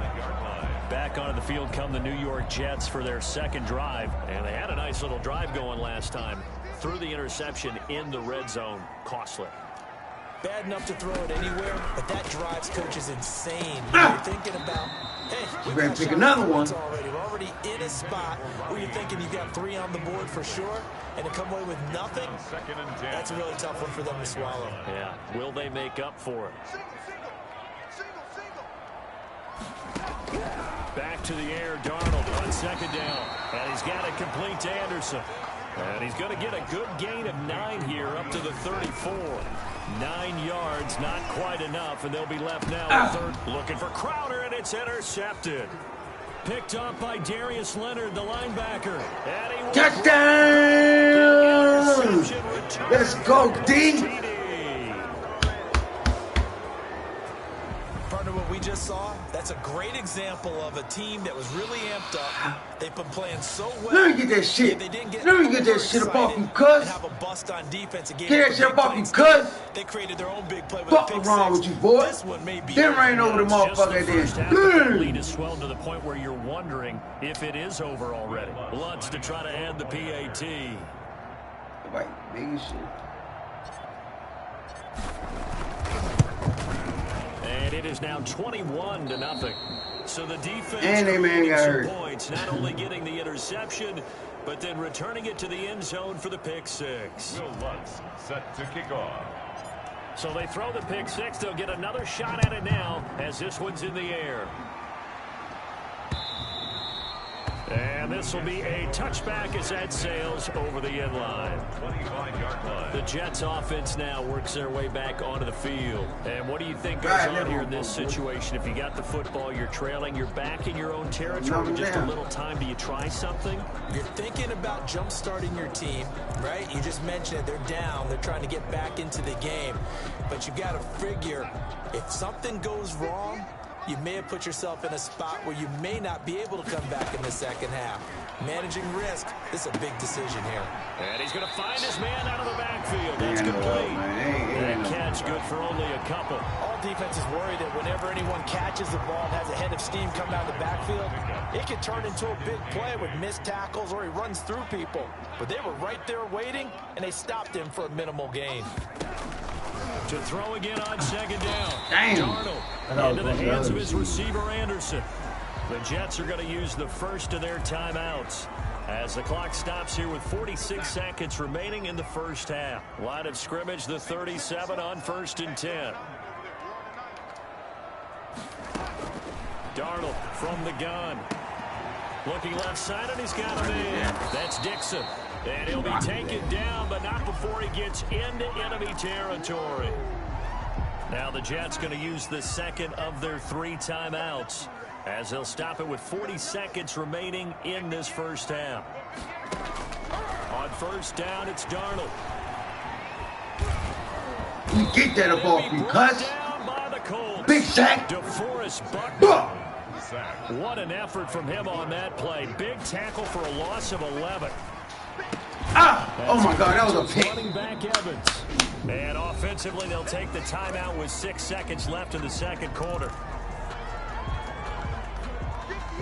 [SPEAKER 3] Back onto the field come the New York Jets for their 2nd drive. And they had a nice little drive going last time. Through the interception in the red zone. Costly.
[SPEAKER 5] Bad enough to throw it anywhere, but that drives coaches insane. You're thinking about, hey,
[SPEAKER 1] you better pick another one.
[SPEAKER 5] We're already in a spot where you're thinking you've got 3 on the board for sure, and to come away with nothing, that's a really tough one for them to swallow.
[SPEAKER 3] Yeah, will they make up for it? Back to the air, Darnold on 2nd down, and he's got it complete to Anderson. And he's going to get a good gain of 9 here up to the 34. 9 yards, not quite enough, and they'll be left now with 3rd. Looking for Crowder, and it's intercepted. picked off by Darius Leonard, the linebacker.
[SPEAKER 1] Touchdown! Let's go, D.
[SPEAKER 5] Partner, what we just saw, that's a great example of a team that was really amped up. They've been playing so well.
[SPEAKER 1] Let me get that shit. Let me get that shit up off you, cuz.
[SPEAKER 5] Have a bust on defense again.
[SPEAKER 1] Get that shit up off you, cuz.
[SPEAKER 5] They created their own big play with
[SPEAKER 1] Fuck wrong with you, boy? Then ran over the motherfucker then.
[SPEAKER 3] The lead is swelled to the point where you're wondering if it is over already. Lutz to try to add the PAT.
[SPEAKER 1] Like, big as shit.
[SPEAKER 3] And it is now 21-0. So the defense
[SPEAKER 1] and they man got hurt.
[SPEAKER 3] Points, not only getting the interception, but then returning it to the end zone for the pick six.
[SPEAKER 2] Will Lutz set to kick off.
[SPEAKER 3] So they throw the pick six. They'll get another shot at it now as this one's in the air. And this will be a touchback as that sails over the end line.
[SPEAKER 2] 25-yard line.
[SPEAKER 3] The Jets offense now works their way back onto the field. And what do you think goes on here in this situation? If you got the football, you're trailing, you're back in your own territory with just a little time. Do you try something?
[SPEAKER 5] You're thinking about jump-starting your team, right? You just mentioned it. They're down. They're trying to get back into the game. But you got to figure if something goes wrong, you may have put yourself in a spot where you may not be able to come back in the second half. Managing risk, this is a big decision here.
[SPEAKER 3] And he's going to find his man out of the backfield. That's complete. That catch good for only a couple.
[SPEAKER 5] All defenses worry that whenever anyone catches the ball and has a head of steam coming out of the backfield, it could turn into a big play with missed tackles or he runs through people. But they were right there waiting, and they stopped him for a minimal gain.
[SPEAKER 3] To throw again on second down.
[SPEAKER 1] Damn.
[SPEAKER 3] Darnold into the hands of his receiver, Anderson. The Jets are going to use the first of their timeouts as the clock stops here with 46 seconds remaining in the first half. Line of scrimmage, the 37 on 1st and 10. Darnold from the gun. Looking left side, and he's got him in. That's Dixon. And he'll be taken down, but not before he gets into enemy territory. Now the Jets going to use the second of their 3 timeouts as they'll stop it with 40 seconds remaining in this first half. On first down, it's Darnold.
[SPEAKER 1] We get that up off you, cuz. Big sack.
[SPEAKER 3] DeForest Buckner. What an effort from him on that play. Big tackle for a loss of 11.
[SPEAKER 1] Oh my God, that was a pick.
[SPEAKER 3] Running back Evans. And offensively, they'll take the timeout with 6 seconds left in the second quarter.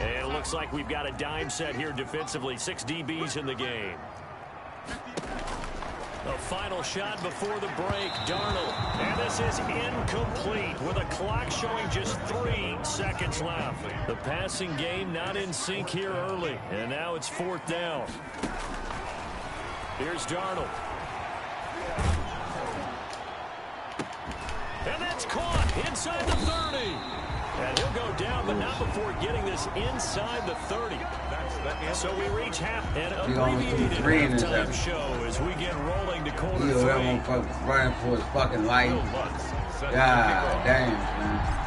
[SPEAKER 3] And it looks like we've got a dime set here defensively. 6 DBs in the game. The final shot before the break, Darnold. And this is incomplete with a clock showing just 3 seconds left. The passing game not in sync here early. And now it's 4th down. Here's Darnold. And that's caught inside the 30. And he'll go down, but not before getting this inside the 30. So we reach half an abbreviated halftime show as we get rolling to quarter 3.
[SPEAKER 1] That motherfucker running for his fucking life. God damn, man.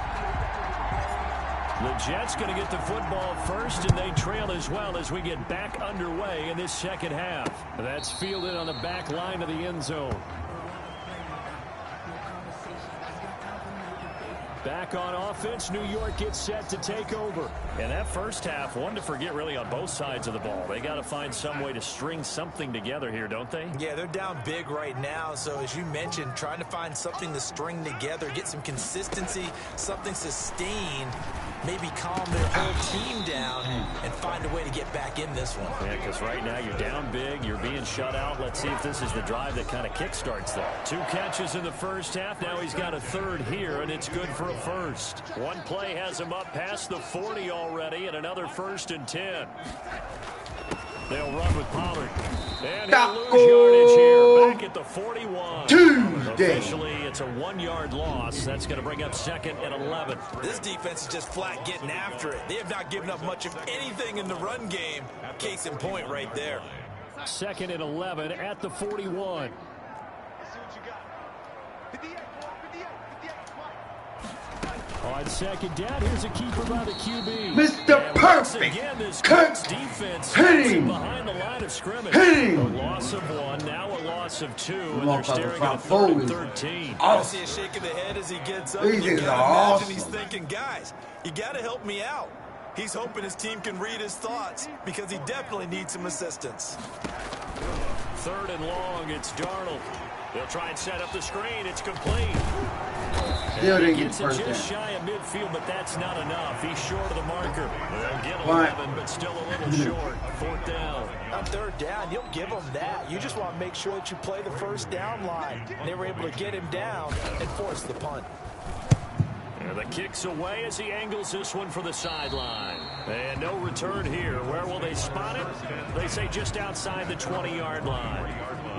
[SPEAKER 3] The Jets going to get the football first, and they trail as well as we get back underway in this second half. That's fielded on the back line of the end zone. Back on offense, New York gets set to take over. And that first half, one to forget really on both sides of the ball. They got to find some way to string something together here, don't they?
[SPEAKER 5] Yeah, they're down big right now. So as you mentioned, trying to find something to string together, get some consistency, something sustained, maybe calm their whole team down and find a way to get back in this one.
[SPEAKER 3] Yeah, because right now you're down big, you're being shut out. Let's see if this is the drive that kind of kickstarts that. 2 catches in the first half. Now he's got a 3rd here, and it's good for a first. One play has him up past the 40 already, and another 1st and 10. They'll run with Pollard. And he'll lose yardage here, back at the 41.
[SPEAKER 1] Tuesday.
[SPEAKER 3] Officially, it's a 1-yard loss. That's going to bring up 2nd and 11.
[SPEAKER 5] This defense is just flat getting after it. They have not given up much of anything in the run game. Case in point right there.
[SPEAKER 3] 2nd and 11 at the 41. On second down, here's a keeper by the QB.
[SPEAKER 1] Mr. Perfect.
[SPEAKER 3] Again, this
[SPEAKER 1] Cut.
[SPEAKER 3] defense
[SPEAKER 1] Hitting.
[SPEAKER 3] behind the line of scrimmage.
[SPEAKER 1] Hitting.
[SPEAKER 3] A loss of 1, now a loss of 2, and they're
[SPEAKER 1] Motherfucker
[SPEAKER 3] staring
[SPEAKER 1] from
[SPEAKER 3] at a 3rd and
[SPEAKER 1] forward.
[SPEAKER 3] 13.
[SPEAKER 5] I see a shake of the head as he gets up.
[SPEAKER 1] These
[SPEAKER 5] You
[SPEAKER 1] niggas
[SPEAKER 5] gotta
[SPEAKER 1] are
[SPEAKER 5] imagine he's
[SPEAKER 1] awesome.
[SPEAKER 5] thinking, guys, you got to help me out. He's hoping his team can read his thoughts because he definitely needs some assistance.
[SPEAKER 3] 3rd and long, it's Darnold. They'll try and set up the screen. It's complete.
[SPEAKER 1] Still didn't get
[SPEAKER 3] Gets it
[SPEAKER 1] first
[SPEAKER 3] just
[SPEAKER 1] down.
[SPEAKER 3] shy of midfield, but that's not enough. He's short of the marker. They'll get
[SPEAKER 1] Right.
[SPEAKER 3] 11, but still a little short. 4th down.
[SPEAKER 5] On 3rd down, you'll give him that. You just want to make sure that you play the first down line. They were able to get him down and force the punt.
[SPEAKER 3] And the kick's away as he angles this one for the sideline. And no return here. Where will they spot it? They say just outside the 20-yard line.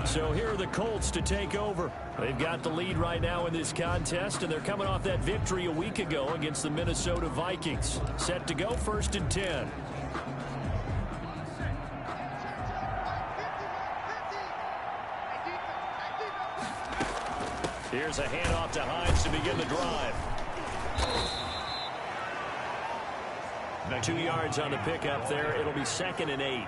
[SPEAKER 3] So here are the Colts to take over. They've got the lead right now in this contest, and they're coming off that victory a week ago against the Minnesota Vikings. Set to go 1st and 10. Here's a handoff to Hines to begin the drive. 2 yards on the pickup there. It'll be 2nd and 8.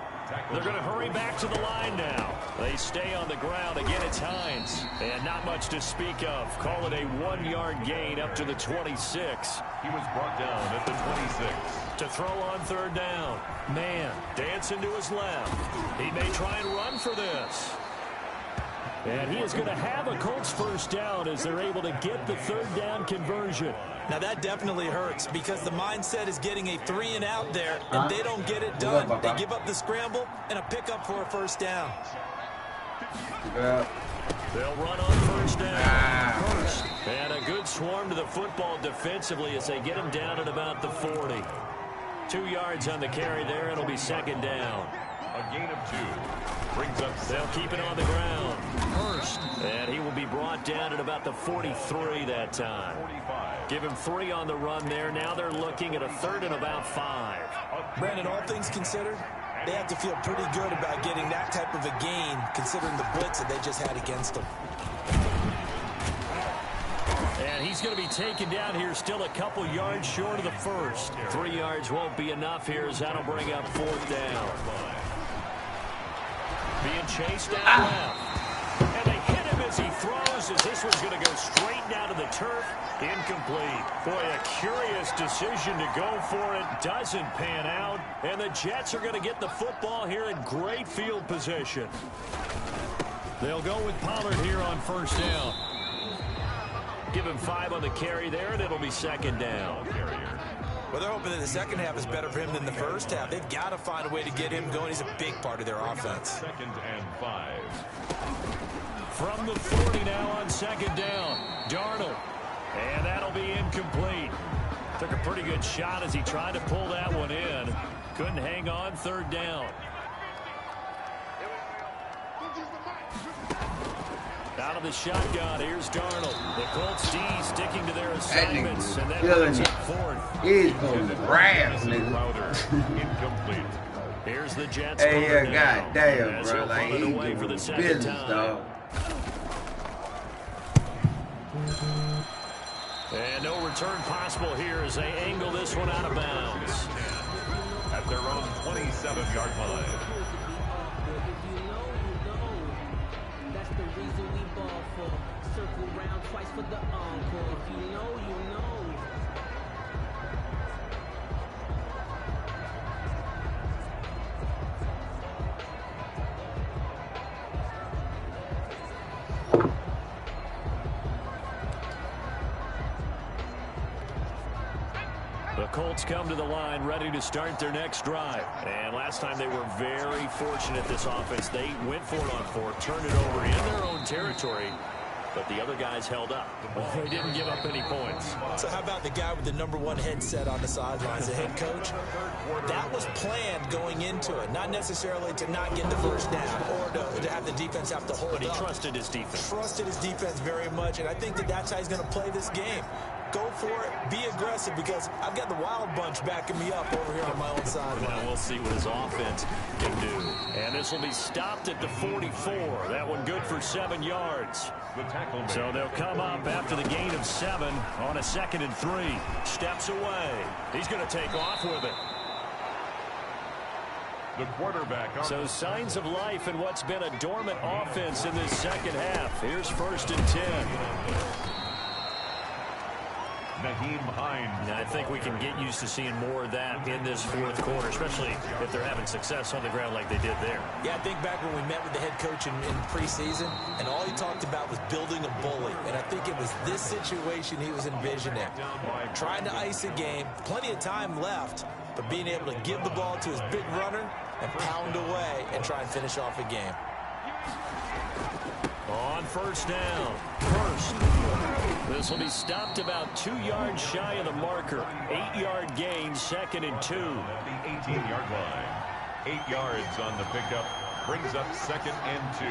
[SPEAKER 3] They're going to hurry back to the line now. They stay on the ground. Again, it's Hines. And not much to speak of. Call it a 1-yard gain up to the 26.
[SPEAKER 2] He was brought down at the 26.
[SPEAKER 3] To throw on 3rd down. Man, dancing to his left. He may try and run for this. And he is going to have a Colts first down as they're able to get the 3rd down conversion.
[SPEAKER 5] Now, that definitely hurts because the mindset is getting a 3 and out there, and they don't get it done. They give up the scramble and a pickup for a first down.
[SPEAKER 3] They'll run on 1st down. First. And a good swarm to the football defensively as they get him down at about the 40. 2 yards on the carry there. It'll be 2nd down.
[SPEAKER 2] A gain of 2. Brings up
[SPEAKER 3] They'll keep it on the ground. First. And he will be brought down at about the 43 that time.
[SPEAKER 2] 45.
[SPEAKER 3] Give him 3 on the run there. Now they're looking at a 3rd and about 5.
[SPEAKER 5] Brandon, all things considered, they have to feel pretty good about getting that type of a gain considering the blitz that they just had against them.
[SPEAKER 3] And he's going to be taken down here still a couple yards short of the first. 3 yards won't be enough here as that'll bring up 4th down. Being chased down left. And they hit him as he throws as this one's going to go straight down to the turf. Incomplete. Boy, a curious decision to go for it. Doesn't pan out. And the Jets are going to get the football here in great field position. They'll go with Pollard here on 1st down. Give him 5 on the carry there, and it'll be 2nd down.
[SPEAKER 5] Well, they're hoping that the second half is better for him than the first half. They've got to find a way to get him going. He's a big part of their offense.
[SPEAKER 2] 2nd and 5.
[SPEAKER 3] From the 40 now on 2nd down. Darnold. And that'll be incomplete. Took a pretty good shot as he tried to pull that one in. Couldn't hang on 3rd down. Out of the shotgun, here's Darnold. The Colts D sticking to their assignments, and that brings up 4th.
[SPEAKER 1] He's going to grab, nigga.
[SPEAKER 2] Crowder. Incomplete.
[SPEAKER 3] Here's the Jets.
[SPEAKER 1] Hey, yeah,
[SPEAKER 3] now.
[SPEAKER 1] goddamn,
[SPEAKER 3] As
[SPEAKER 1] bro.
[SPEAKER 3] he'll
[SPEAKER 1] Like,
[SPEAKER 3] punt it
[SPEAKER 1] he's
[SPEAKER 3] away for the
[SPEAKER 1] doing
[SPEAKER 3] 2nd
[SPEAKER 1] business,
[SPEAKER 3] time.
[SPEAKER 1] dog.
[SPEAKER 3] And no return possible here as they angle this one out of bounds.
[SPEAKER 2] At their own 27-yard line.
[SPEAKER 7] That's the reason we ball for. Circle round twice for the encore. If you know, you know.
[SPEAKER 3] The Colts come to the line ready to start their next drive. And last time they were very fortunate, this offense. They went for it on 4th, turned it over in their own territory, but the other guys held up. They didn't give up any points.
[SPEAKER 5] So how about the guy with the #1 headset on the sidelines, the head coach? That was planned going into it, not necessarily to not get the first down or to have the defense have to hold
[SPEAKER 3] But he
[SPEAKER 5] up.
[SPEAKER 3] trusted his defense.
[SPEAKER 5] Trusted his defense very much, and I think that that's how he's going to play this game. go for it, be aggressive, because I've got the wild bunch backing me up over here on my own sideline.
[SPEAKER 3] We'll see what his offense can do. And this will be stopped at the 44. That one good for 7 yards. So they'll come up after the gain of 7 on a 2nd and 3. Steps away. He's going to take off with it.
[SPEAKER 2] The quarterback.
[SPEAKER 3] So signs of life in what's been a dormant offense in this second half. Here's 1st and 10. I think we can get used to seeing more of that in this 4th quarter, especially if they're having success on the ground like they did there.
[SPEAKER 5] Yeah, I think back when we met with the head coach in preseason, and all he talked about was building a bully. And I think it was this situation he was envisioning. Trying to ice a game, plenty of time left, but being able to give the ball to his big runner and pound away and try and finish off a game.
[SPEAKER 3] On 1st down. First. This will be stopped about 2 yards shy of the marker. 8-yard gain, 2nd and 2.
[SPEAKER 2] At the 18-yard line. 8 yards on the pickup. Brings up 2nd and 2.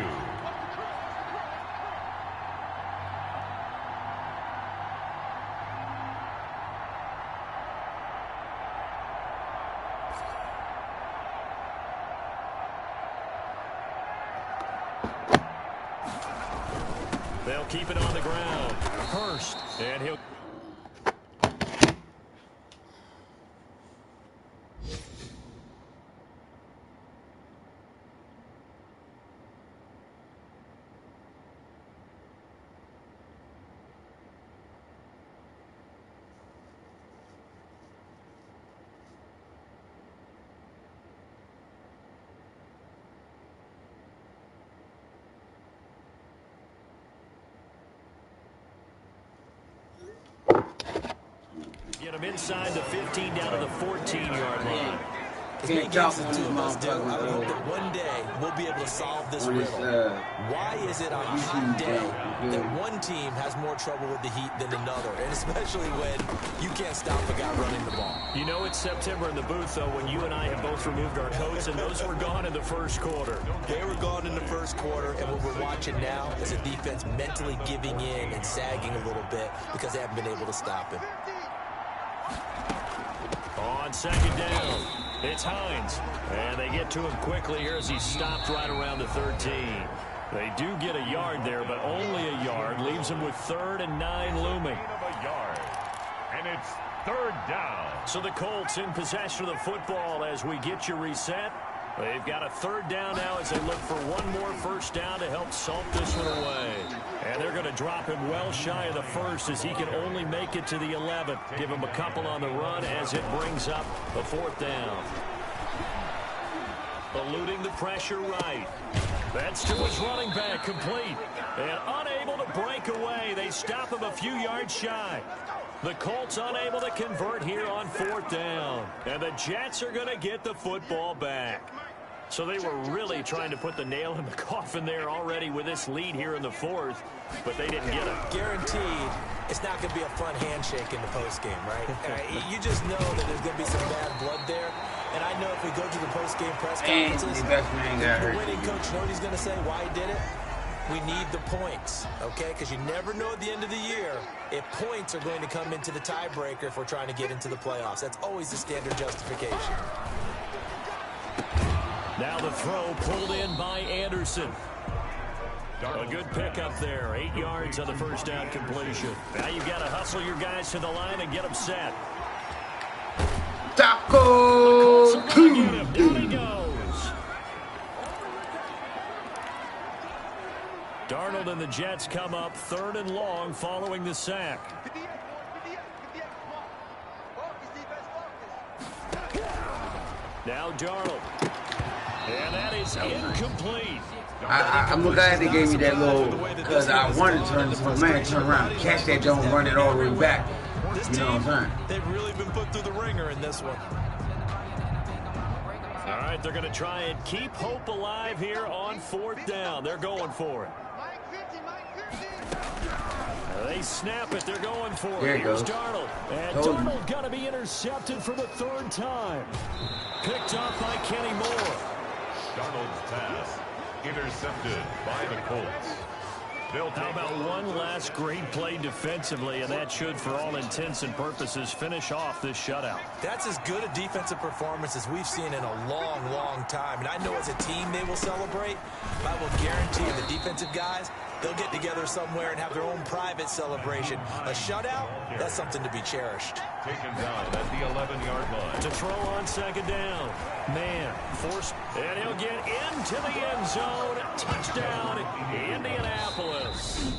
[SPEAKER 3] They'll keep it on the ground. Hurst, and he'll... Get him inside the 15 down to the 14-yard line.
[SPEAKER 5] As many games as two of us do, I would hope that one day we'll be able to solve this riddle. Why is it on a hot day that one team has more trouble with the heat than another, and especially when you can't stop a guy running the ball?
[SPEAKER 3] You know it's September in the booth, though, when you and I have both removed our coats, and those were gone in the 1st quarter.
[SPEAKER 5] They were gone in the 1st quarter, and what we're watching now is a defense mentally giving in and sagging a little bit because they haven't been able to stop him.
[SPEAKER 3] On 2nd down, it's Hines. And they get to him quickly here as he's stopped right around the 13. They do get a yard there, but only a yard. Leaves him with 3rd and 9 looming.
[SPEAKER 2] And it's 3rd down.
[SPEAKER 3] So the Colts in possession of the football as we get you reset. They've got a 3rd down now as they look for one more 1st down to help salt this one away. And they're going to drop him well shy of the 1st as he can only make it to the 11th. Give him a couple on the run as it brings up the 4th down. Eluding the pressure right. That's to his running back, complete. And unable to break away. They stop him a few yards shy. The Colts unable to convert here on 4th down. And the Jets are going to get the football back. So they were really trying to put the nail in the coffin there already with this lead here in the 4th, but they didn't get it.
[SPEAKER 5] Guaranteed, it's not going to be a fun handshake in the postgame, right? You just know that there's going to be some bad blood there. And I know if we go to the postgame press conferences, the winning coach, you know what he's going to say, why he did it? We need the points, okay? Because you never know at the end of the year if points are going to come into the tiebreaker if we're trying to get into the playoffs. That's always the standard justification.
[SPEAKER 3] Now the throw pulled in by Anderson. A good pickup there. 8 yards on the 1st down completion. Now you've got to hustle your guys to the line and get them set.
[SPEAKER 1] Taco!
[SPEAKER 3] Down he goes. Darnold and the Jets come up 3rd and long following the sack. Now Darnold. And that is incomplete.
[SPEAKER 1] I'm glad they gave me that little, because I wanted to turn this man, turn around, catch that, don't run it all the way back. You know what I'm saying?
[SPEAKER 5] They've really been put through the ringer in this one.
[SPEAKER 3] All right, they're going to try and keep hope alive here on 4th down. They're going for it. They snap it. They're going for it. Here's Darnold. And Darnold got to be intercepted for the 3rd time. Picked off by Kenny Moore.
[SPEAKER 2] Darnold's pass intercepted by the Colts.
[SPEAKER 3] How about one last great play defensively, and that should, for all intents and purposes, finish off this shutout.
[SPEAKER 5] That's as good a defensive performance as we've seen in a long, long time. And I know as a team they will celebrate, but I will guarantee you the defensive guys, they'll get together somewhere and have their own private celebration. A shutout, that's something to be cherished.
[SPEAKER 2] Taken down at the 11-yard line.
[SPEAKER 3] To throw on second down. Man, forced, and he'll get into the end zone. Touchdown, Indianapolis.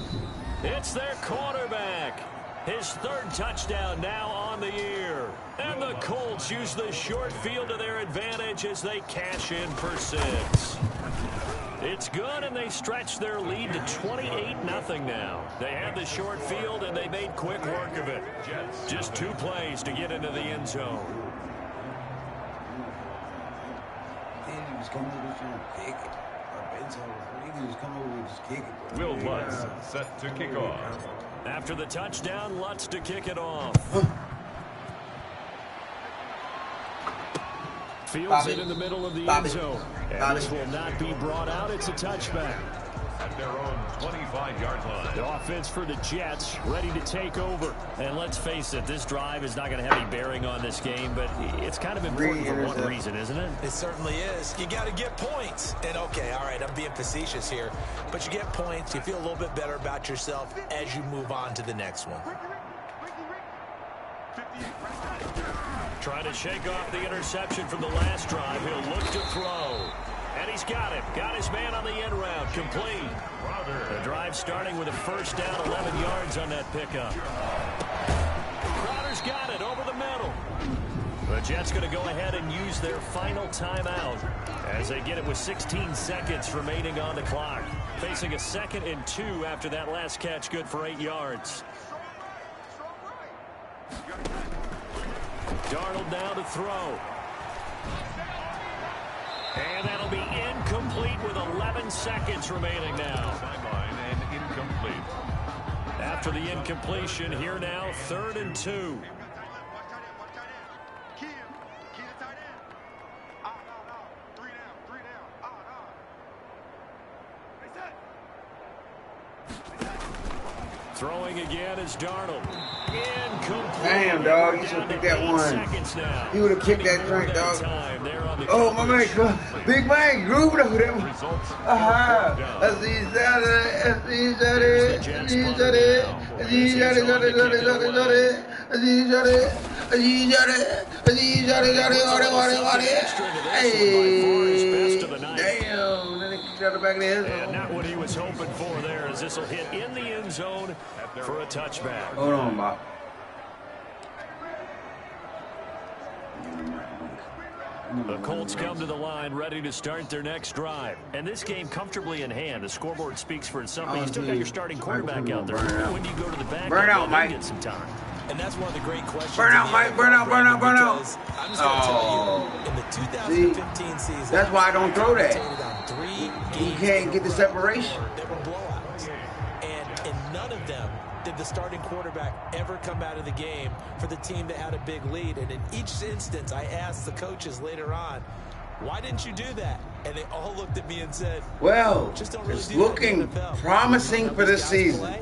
[SPEAKER 3] It's their quarterback. His third touchdown now on the year. And the Colts use the short field to their advantage as they cash in for 6. It's good, and they stretch their lead to 28-0 now. They had the short field, and they made quick work of it. Just 2 plays to get into the end zone.
[SPEAKER 2] Will Lutz set to kick off.
[SPEAKER 3] After the touchdown, Lutz to kick it off. Fields it in the middle of the end zone. And this will not be brought out. It's a touchback.
[SPEAKER 2] At their own 25-yard line.
[SPEAKER 3] The offense for the Jets ready to take over. And let's face it, this drive is not going to have any bearing on this game, but it's kind of important for one reason, isn't it?
[SPEAKER 5] It certainly is. You got to get points. And, okay, all right, I'm being facetious here. But you get points. You feel a little bit better about yourself as you move on to the next one.
[SPEAKER 3] Trying to shake off the interception from the last drive. He'll look to throw. And he's got it. Got his man on the end route. Complete. The drive starting with a first down, 11 yards on that pickup. Crowder's got it over the middle. The Jets going to go ahead and use their final timeout as they get it with 16 seconds remaining on the clock. Facing a 2nd and 2 after that last catch, good for 8 yards. Darnold now to throw. And that'll be incomplete with 11 seconds remaining now.
[SPEAKER 2] Sideline and incomplete.
[SPEAKER 3] After the incompletion, here now, 3rd and 2. Throwing again is Darnold. Incomplete.
[SPEAKER 1] Damn, dog. You should have picked that one. He would have picked that drink, dog. Oh, my man. Big man. Groove over there. Aha.
[SPEAKER 3] And not what he was hoping for there, as this will hit in the end zone for a touchback.
[SPEAKER 1] Hold on, Bob.
[SPEAKER 3] The Colts come to the line ready to start their next drive. And this game comfortably in hand. The scoreboard speaks for itself. But you still got your starting quarterback out there. When do you go to the back?
[SPEAKER 1] Burn out, Mike.
[SPEAKER 3] Get some time.
[SPEAKER 5] And that's one of the great questions.
[SPEAKER 1] Burn out, Mike. Burn out, burn out, burn out.
[SPEAKER 5] I'm just going to tell you, in the 2015 season,
[SPEAKER 1] that's why I don't throw that. You can't get the separation.
[SPEAKER 5] They were blowouts. And in none of them did the starting quarterback ever come out of the game for the team that had a big lead. And in each instance, I asked the coaches later on, why didn't you do that? And they all looked at me and said,
[SPEAKER 1] well,
[SPEAKER 5] just don't really
[SPEAKER 1] it's
[SPEAKER 5] do that in
[SPEAKER 1] looking
[SPEAKER 5] the NFL.
[SPEAKER 1] promising for this season.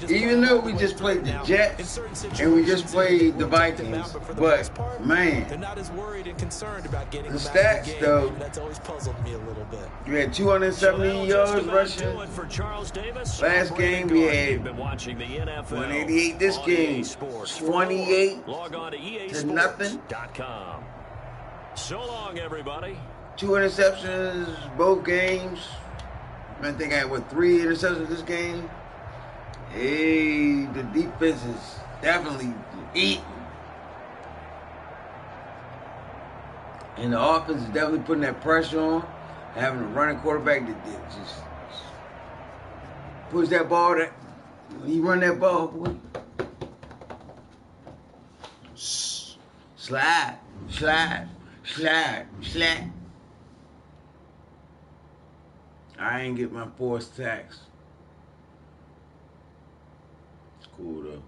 [SPEAKER 1] Even though we just played the Jets and we just played the Vikings. But, man,
[SPEAKER 5] they're not as worried and concerned about getting
[SPEAKER 1] the
[SPEAKER 5] them out of
[SPEAKER 1] stats,
[SPEAKER 5] the game.
[SPEAKER 1] though,
[SPEAKER 5] That's always puzzled me a little bit.
[SPEAKER 1] we had 270 yards rushing. Last game we had 188. This game, 28 to nothing.
[SPEAKER 3] So long, everybody.
[SPEAKER 1] 2 interceptions both games. I think I had, 3 interceptions this game. Hey, the defense is definitely eating. And the offense is definitely putting that pressure on. Having a running quarterback that just push that ball. When you run that ball, boy. Slide, slide, slide, slide. I ain't get my forced tax. It's cool though.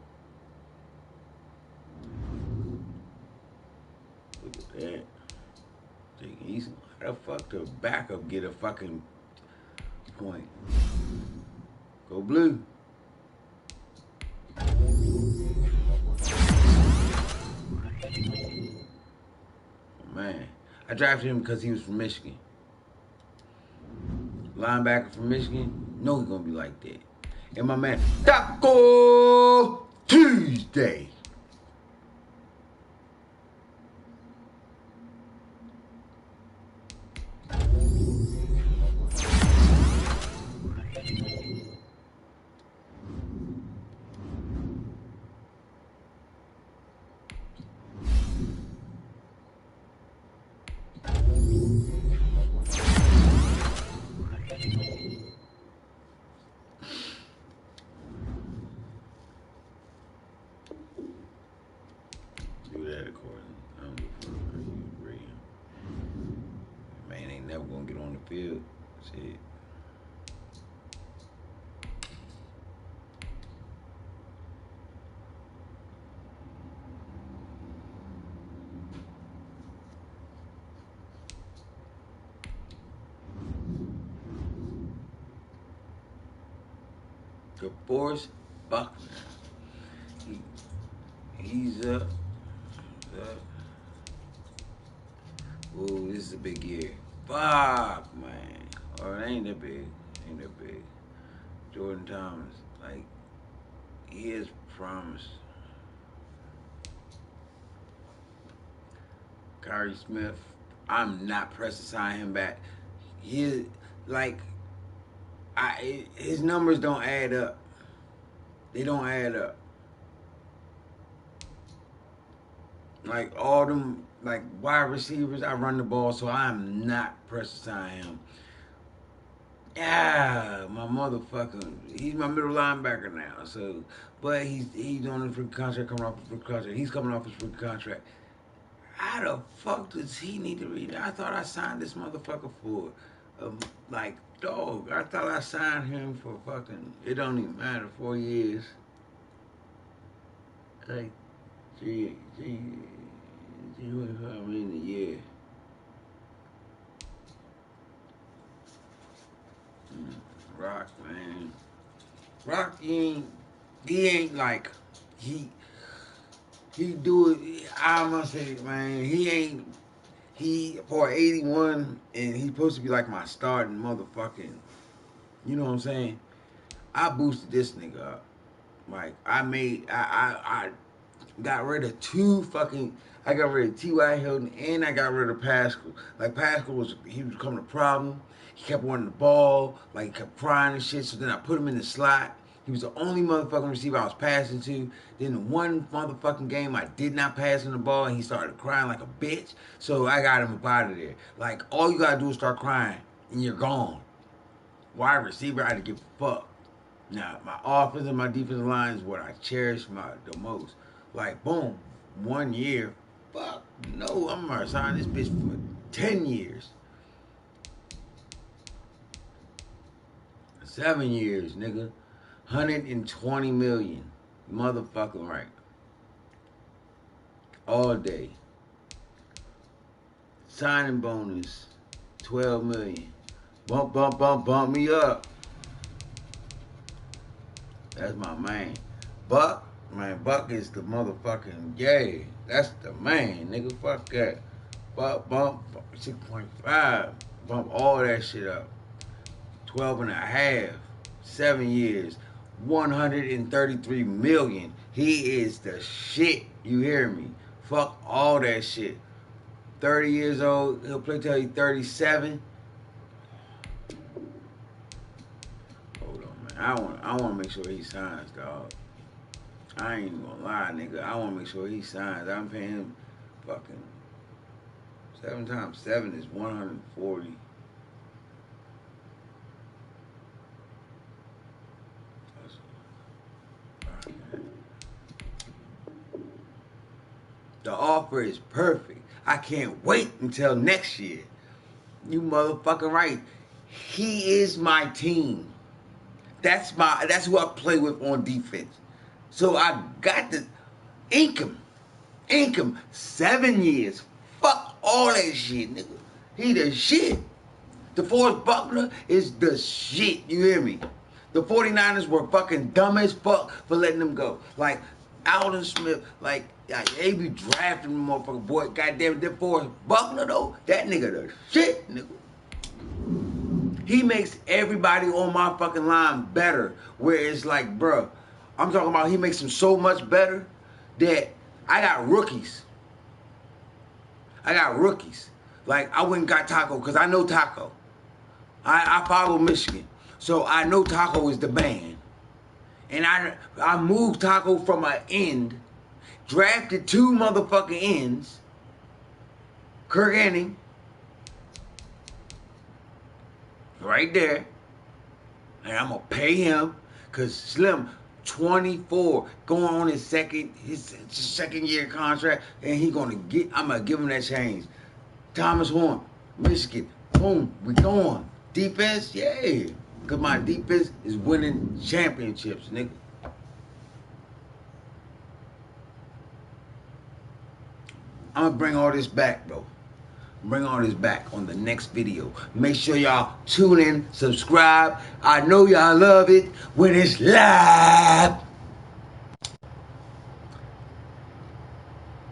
[SPEAKER 1] Look at that. Take it easy. How the fuck the backup get a fucking point? Go blue. Man, I drafted him because he was from Michigan. Linebacker from Michigan, know he's gonna be like that. And my man, Taco Tuesday. Do that according. I don't give a fuck how you rate him. Man ain't never gonna get on the field. Shit. DeForest Buckner. He's up. Oh, this is a big year. Fuck, man. Oh, it ain't that big. Ain't that big. Jordan Thomas, like, he has promised. Kyrie Smith, I'm not pressed to sign him back. He, like, his numbers don't add up. They don't add up. Like, all them, like, wide receivers, I run the ball, so I'm not pressed to sign him. Yeah, my motherfucker, he's my middle linebacker now, so, but he's on a free contract, coming off a free contract. He's coming off his free contract. How the fuck does he need to read it? I thought I signed this motherfucker for, like, dog. I thought I signed him for fucking, it don't even matter, 4 years. Like, gee, what I mean, a year. Rock, man. Rock, he ain't like, he do it, I must say, man, he, for 81, and he's supposed to be like my starting motherfucking, you know what I'm saying? I boosted this nigga up. Like, I got rid of I got rid of T.Y. Hilton, and I got rid of Pascal. Like, Pascal he was becoming a problem. He kept wanting the ball, like, he kept crying and shit, so then I put him in the slot. He was the only motherfucking receiver I was passing to. Then the one motherfucking game I did not pass him the ball, and he started crying like a bitch, so I got him up out of there. Like, all you gotta do is start crying, and you're gone. Wide receiver, I had to give a fuck. Now, my offense and my defensive line is what I cherish the most. Like, boom, 1 year. Fuck, no, I'm going to sign this bitch for 10 years. 7 years, nigga. 120 million. Motherfucking right. All day. Signing bonus, 12 million. Bump me up. That's my man. Buck, man, Buck is the motherfucking gay. That's the man, nigga. Fuck that. Bump 6.5. Bump all that shit up. 12 and a half. 7 years. 133 million. He is the shit. You hear me? Fuck all that shit. 30 years old. He'll play till he's 37. I want to make sure he signs, dog. I ain't even gonna lie, nigga. I want to make sure he signs. I'm paying him fucking 7 times 7 is 140. The offer is perfect. I can't wait until next year. You motherfucking right. He is my team. That's who I play with on defense. So I got to ink him 7 years. Fuck all that shit, nigga. He the shit. DeForest Buckner is the shit. You hear me? The 49ers were fucking dumb as fuck for letting them go. Like, Alden Smith, like they be drafting motherfucker, boy. Goddamn, that Forrest Buckner, though, that nigga the shit, nigga. He makes everybody on my fucking line better. Where it's like, bruh, I'm talking about he makes them so much better that I got rookies. Like, I went and got Taco because I know Taco. I follow Michigan. So I know Taco is the man. And I moved Taco from an end, drafted 2 motherfucking ends, Kirk Henning, right there. And I'm going to pay him because Slim, 24, going on his second year contract, and I'm going to give him that change. Thomas Horn, Michigan, boom, we going. Defense, yeah. Because my defense is winning championships, nigga. I'm going to bring all this back, bro. Bring all this back on the next video. Make sure y'all tune in, subscribe. I know y'all love it when it's live.